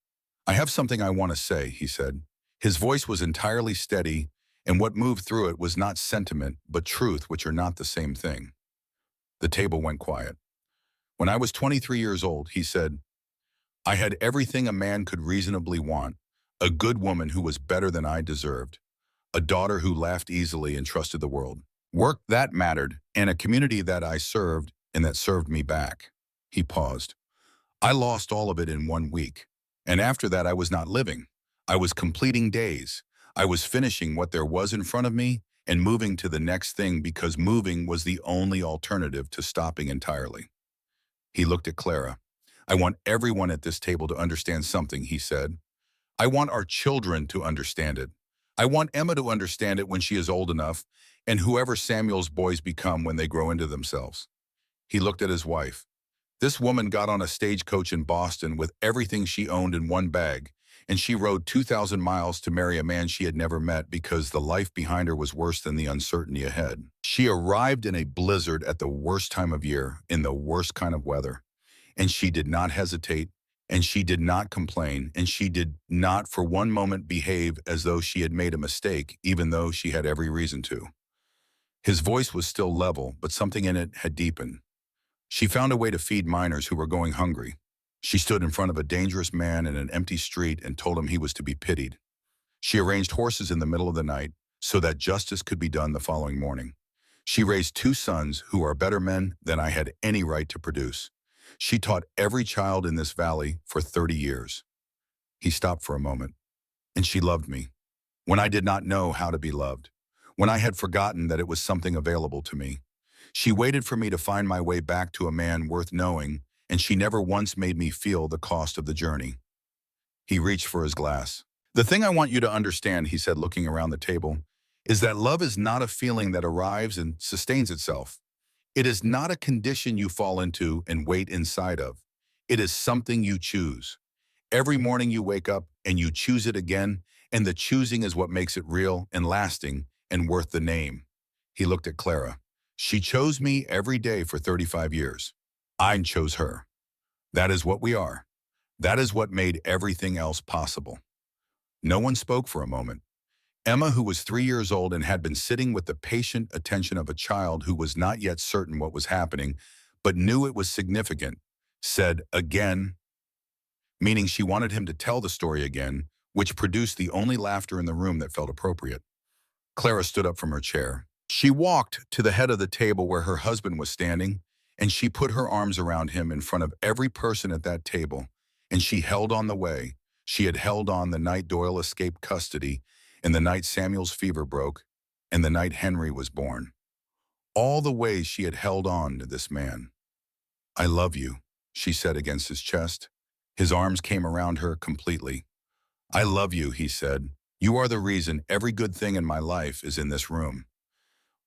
I have something I want to say, he said. His voice was entirely steady, and what moved through it was not sentiment, but truth, which are not the same thing. The table went quiet. When I was 23 years old, he said, I had everything a man could reasonably want, a good woman who was better than I deserved, a daughter who laughed easily and trusted the world, work that mattered, and a community that I served and that served me back. He paused. I lost all of it in 1 week, and after that I was not living. I was completing days. I was finishing what there was in front of me and moving to the next thing because moving was the only alternative to stopping entirely. He looked at Clara. I want everyone at this table to understand something, he said. I want our children to understand it. I want Emma to understand it when she is old enough, and whoever Samuel's boys become when they grow into themselves. He looked at his wife. This woman got on a stagecoach in Boston with everything she owned in one bag, and she rode 2,000 miles to marry a man she had never met because the life behind her was worse than the uncertainty ahead. She arrived in a blizzard at the worst time of year, in the worst kind of weather, and she did not hesitate, and she did not complain, and she did not for one moment behave as though she had made a mistake, even though she had every reason to. His voice was still level, but something in it had deepened. She found a way to feed miners who were going hungry. She stood in front of a dangerous man in an empty street and told him he was to be pitied. She arranged horses in the middle of the night so that justice could be done the following morning. She raised 2 sons who are better men than I had any right to produce. She taught every child in this valley for 30 years. He stopped for a moment. And she loved me, when I did not know how to be loved, when I had forgotten that it was something available to me. She waited for me to find my way back to a man worth knowing, and she never once made me feel the cost of the journey. He reached for his glass. The thing I want you to understand, he said, looking around the table, is that love is not a feeling that arrives and sustains itself. It is not a condition you fall into and wait inside of. It is something you choose. Every morning you wake up and you choose it again, and the choosing is what makes it real and lasting and worth the name. He looked at Clara. She chose me every day for 35 years. I chose her. That is what we are. That is what made everything else possible. No one spoke for a moment. Emma, who was 3 years old and had been sitting with the patient attention of a child who was not yet certain what was happening, but knew it was significant, said again, meaning she wanted him to tell the story again, which produced the only laughter in the room that felt appropriate. Clara stood up from her chair. She walked to the head of the table where her husband was standing, And she put her arms around him in front of every person at that table, and she held on the way. She had held on the night Doyle escaped custody, and the night Samuel's fever broke, and the night Henry was born. All the ways she had held on to this man. "I love you," she said against his chest. His arms came around her completely. "I love you," he said. "You are the reason every good thing in my life is in this room."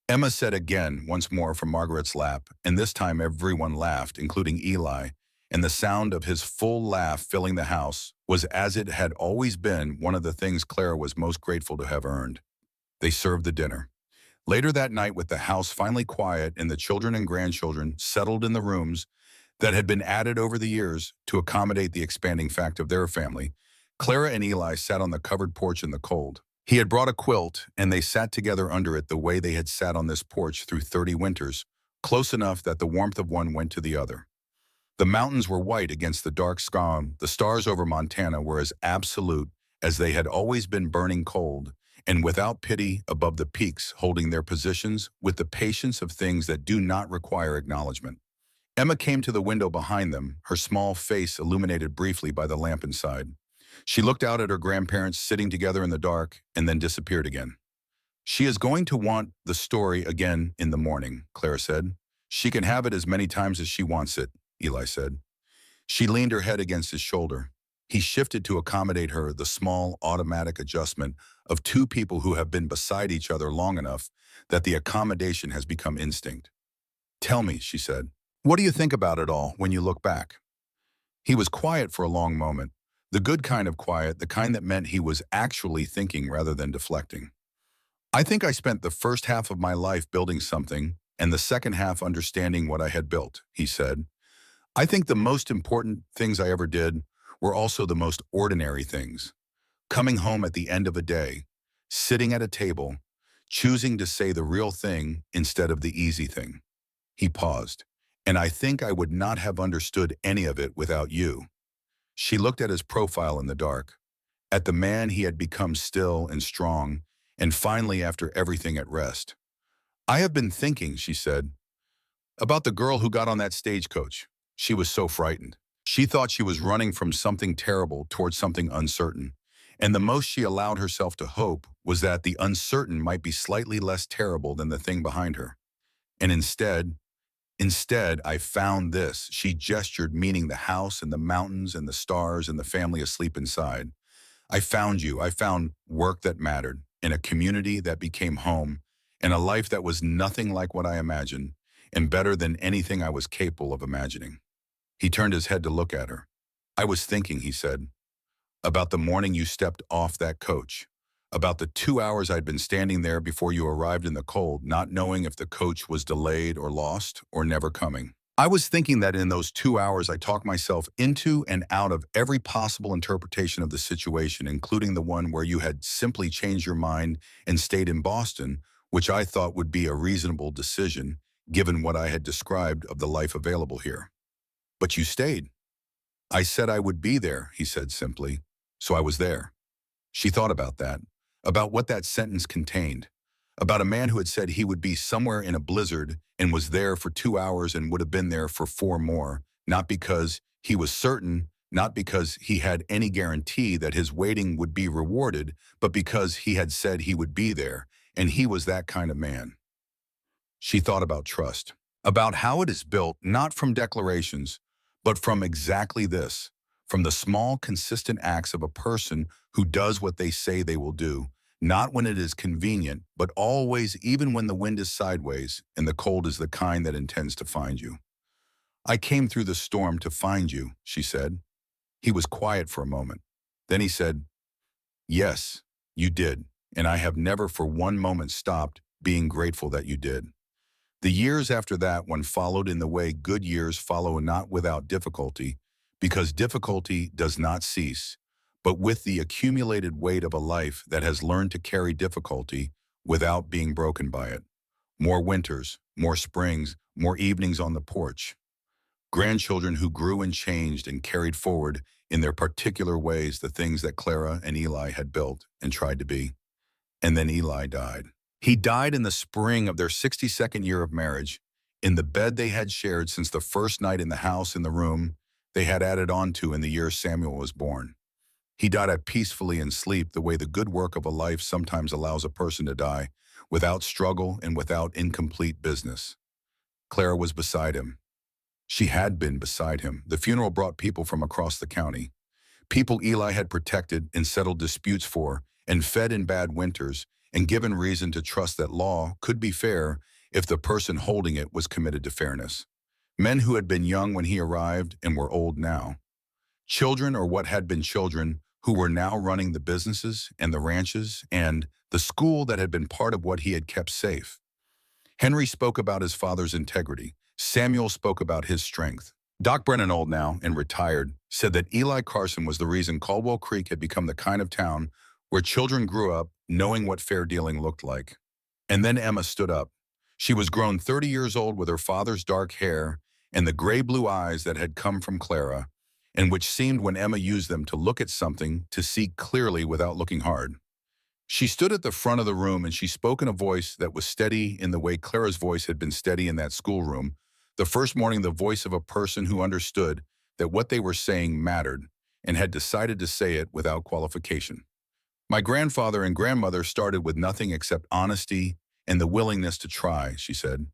Emma said again, once more from Margaret's lap, and this time everyone laughed, including Eli, and the sound of his full laugh filling the house was, as it had always been, one of the things Clara was most grateful to have earned. They served the dinner. Later that night, with the house finally quiet and the children and grandchildren settled in the rooms that had been added over the years to accommodate the expanding fact of their family, Clara and Eli sat on the covered porch in the cold. He had brought a quilt, and they sat together under it the way they had sat on this porch through 30 winters, close enough that the warmth of one went to the other. The mountains were white against the dark sky. The stars over Montana were as absolute as they had always been, burning cold, and without pity above the peaks, holding their positions with the patience of things that do not require acknowledgement. Emma came to the window behind them, her small face illuminated briefly by the lamp inside. She looked out at her grandparents sitting together in the dark and then disappeared again. "She is going to want the story again in the morning," Clara said. "She can have it as many times as she wants it," Eli said. She leaned her head against his shoulder. He shifted to accommodate her, the small, automatic adjustment of two people who have been beside each other long enough that the accommodation has become instinct. "Tell me," she said, "what do you think about it all when you look back?" He was quiet for a long moment, the good kind of quiet, the kind that meant he was actually thinking rather than deflecting. "I think I spent the first half of my life building something and the second half understanding what I had built," he said. "I think the most important things I ever did were also the most ordinary things. Coming home at the end of a day, sitting at a table, choosing to say the real thing instead of the easy thing." He paused. "And I think I would not have understood any of it without you." She looked at his profile in the dark, at the man he had become, still and strong, and finally after everything at rest. "I have been thinking," she said, "about the girl who got on that stagecoach. She was so frightened. She thought she was running from something terrible towards something uncertain, and the most she allowed herself to hope was that the uncertain might be slightly less terrible than the thing behind her. And instead, I found this." She gestured, meaning the house and the mountains and the stars and the family asleep inside. "I found you. I found work that mattered, in a community that became home, and a life that was nothing like what I imagined, and better than anything I was capable of imagining." He turned his head to look at her. "I was thinking," he said, "about the morning you stepped off that coach, about the 2 hours I'd been standing there before you arrived in the cold, not knowing if the coach was delayed or lost or never coming. I was thinking that in those 2 hours I talked myself into and out of every possible interpretation of the situation, including the one where you had simply changed your mind and stayed in Boston, which I thought would be a reasonable decision, given what I had described of the life available here. But you stayed." "I said I would be there," he said simply, "so I was there." She thought about that, about what that sentence contained, about a man who had said he would be somewhere in a blizzard and was there for 2 hours and would have been there for 4 more, not because he was certain, not because he had any guarantee that his waiting would be rewarded, but because he had said he would be there, and he was that kind of man. She thought about trust, about how it is built not from declarations, but from exactly this, from the small, consistent acts of a person who does what they say they will do, not when it is convenient, but always, even when the wind is sideways and the cold is the kind that intends to find you. "I came through the storm to find you," she said. He was quiet for a moment. Then he said, "Yes, you did, and I have never for one moment stopped being grateful that you did." The years after that one followed in the way good years follow, not without difficulty, because difficulty does not cease, but with the accumulated weight of a life that has learned to carry difficulty without being broken by it. More winters, more springs, more evenings on the porch. Grandchildren who grew and changed and carried forward in their particular ways the things that Clara and Eli had built and tried to be. And then Eli died. He died in the spring of their 62nd year of marriage, in the bed they had shared since the first night in the house in the room they had added on to in the year Samuel was born. He died at peacefully in sleep the way the good work of a life sometimes allows a person to die, without struggle and without incomplete business. Clara was beside him. She had been beside him. The funeral brought people from across the county. People Eli had protected and settled disputes for, and fed in bad winters, and given reason to trust that law could be fair if the person holding it was committed to fairness. Men who had been young when he arrived and were old now. Children or what had been children who were now running the businesses and the ranches and the school that had been part of what he had kept safe. Henry spoke about his father's integrity. Samuel spoke about his strength. Doc Brennan, old now and retired, said that Eli Carson was the reason Caldwell Creek had become the kind of town where children grew up knowing what fair dealing looked like. And then Emma stood up. She was grown 30 years old with her father's dark hair and the gray-blue eyes that had come from Clara, and which seemed, when Emma used them, to look at something, to see clearly without looking hard. She stood at the front of the room and she spoke in a voice that was steady in the way Clara's voice had been steady in that schoolroom, the first morning, the voice of a person who understood that what they were saying mattered and had decided to say it without qualification. My grandfather and grandmother started with nothing except honesty and the willingness to try, she said.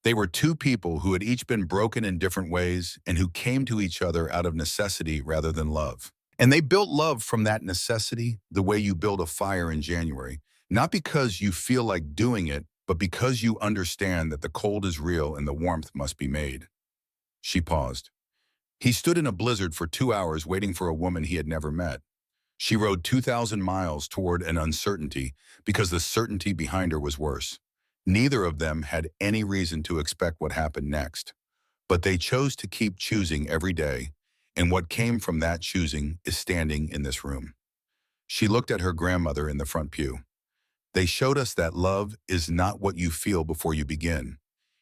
They were two people who had each been broken in different ways and who came to each other out of necessity rather than love. And they built love from that necessity the way you build a fire in January, not because you feel like doing it, but because you understand that the cold is real and the warmth must be made. She paused. He stood in a blizzard for 2 hours waiting for a woman he had never met. She rode 2,000 miles toward an uncertainty because the certainty behind her was worse. Neither of them had any reason to expect what happened next, but they chose to keep choosing every day, and what came from that choosing is standing in this room. She looked at her grandmother in the front pew. They showed us that love is not what you feel before you begin.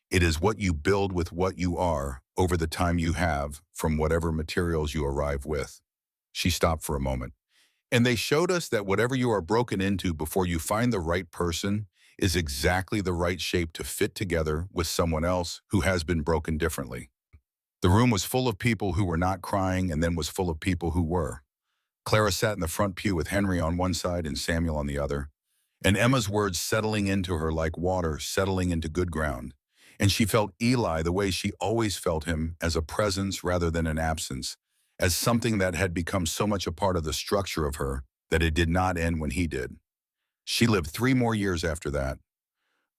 It is what you build with what you are over the time you have from whatever materials you arrive with. She stopped for a moment. And they showed us that whatever you are broken into before you find the right person is exactly the right shape to fit together with someone else who has been broken differently. The room was full of people who were not crying and then was full of people who were. Clara sat in the front pew with Henry on one side and Samuel on the other, and Emma's words settling into her like water settling into good ground. And she felt Eli the way she always felt him, as a presence rather than an absence, as something that had become so much a part of the structure of her that it did not end when he did. She lived 3 more years after that.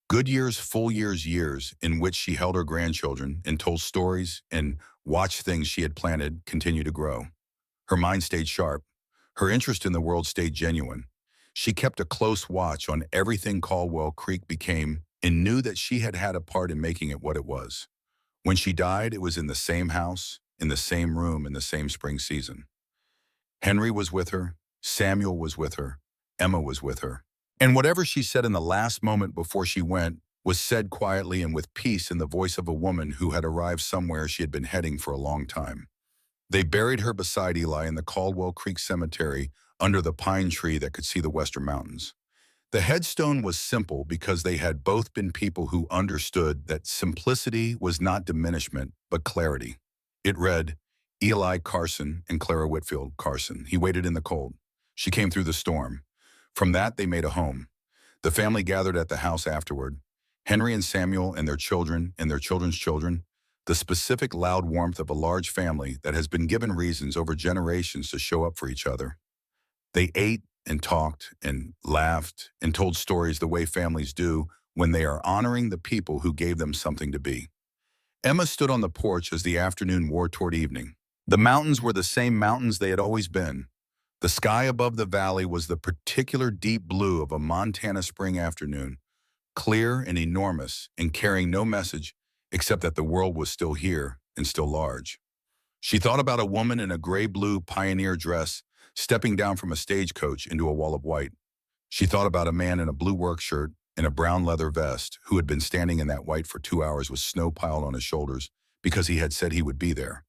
Good years, full years, years in which she held her grandchildren and told stories and watched things she had planted continue to grow. Her mind stayed sharp. Her interest in the world stayed genuine. She kept a close watch on everything Caldwell Creek became and knew that she had had a part in making it what it was. When she died, it was in the same house, in the same room, in the same spring season. Henry was with her. Samuel was with her. Emma was with her. And whatever she said in the last moment before she went was said quietly and with peace in the voice of a woman who had arrived somewhere she had been heading for a long time. They buried her beside Eli in the Caldwell Creek Cemetery under the pine tree that could see the western mountains. The headstone was simple because they had both been people who understood that simplicity was not diminishment, but clarity. It read, Eli Carson and Clara Whitfield Carson. He waited in the cold. She came through the storm. From that, they made a home. The family gathered at the house afterward. Henry and Samuel and their children and their children's children, the specific loud warmth of a large family that has been given reasons over generations to show up for each other. They ate and talked and laughed and told stories the way families do when they are honoring the people who gave them something to be. Emma stood on the porch as the afternoon wore toward evening. The mountains were the same mountains they had always been. The sky above the valley was the particular deep blue of a Montana spring afternoon, clear and enormous and carrying no message except that the world was still here and still large. She thought about a woman in a gray-blue pioneer dress stepping down from a stagecoach into a wall of white. She thought about a man in a blue work shirt and a brown leather vest who had been standing in that white for 2 hours with snow piled on his shoulders because he had said he would be there.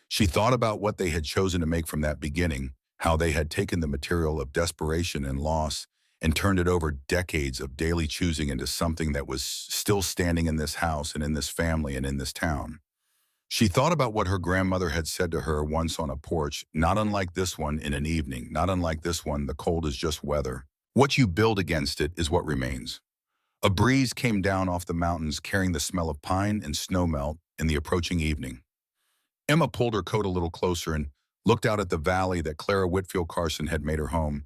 She thought about what they had chosen to make from that beginning, how they had taken the material of desperation and loss and turned it over decades of daily choosing into something that was still standing in this house and in this family and in this town. She thought about what her grandmother had said to her once on a porch, not unlike this one in an evening, not unlike this one, the cold is just weather. What you build against it is what remains. A breeze came down off the mountains carrying the smell of pine and snowmelt in the approaching evening. Emma pulled her coat a little closer and looked out at the valley that Clara Whitfield Carson had made her home.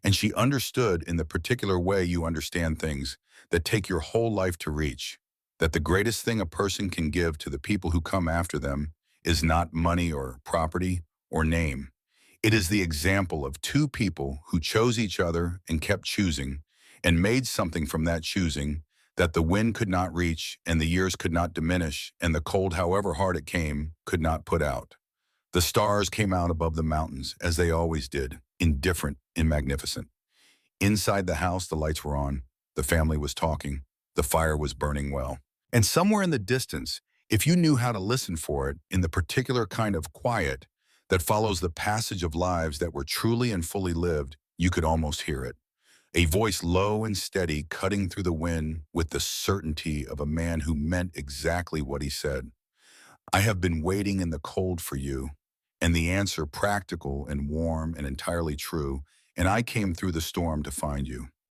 And she understood in the particular way you understand things that take your whole life to reach, that the greatest thing a person can give to the people who come after them is not money or property or name. It is the example of two people who chose each other and kept choosing and made something from that choosing that the wind could not reach and the years could not diminish and the cold, however hard it came, could not put out. The stars came out above the mountains, as they always did, indifferent and magnificent. Inside the house, the lights were on, the family was talking, the fire was burning well. And somewhere in the distance, if you knew how to listen for it, in the particular kind of quiet that follows the passage of lives that were truly and fully lived, you could almost hear it. A voice low and steady cutting through the wind with the certainty of a man who meant exactly what he said. I have been waiting in the cold for you, and the answer practical and warm and entirely true, and I came through the storm to find you.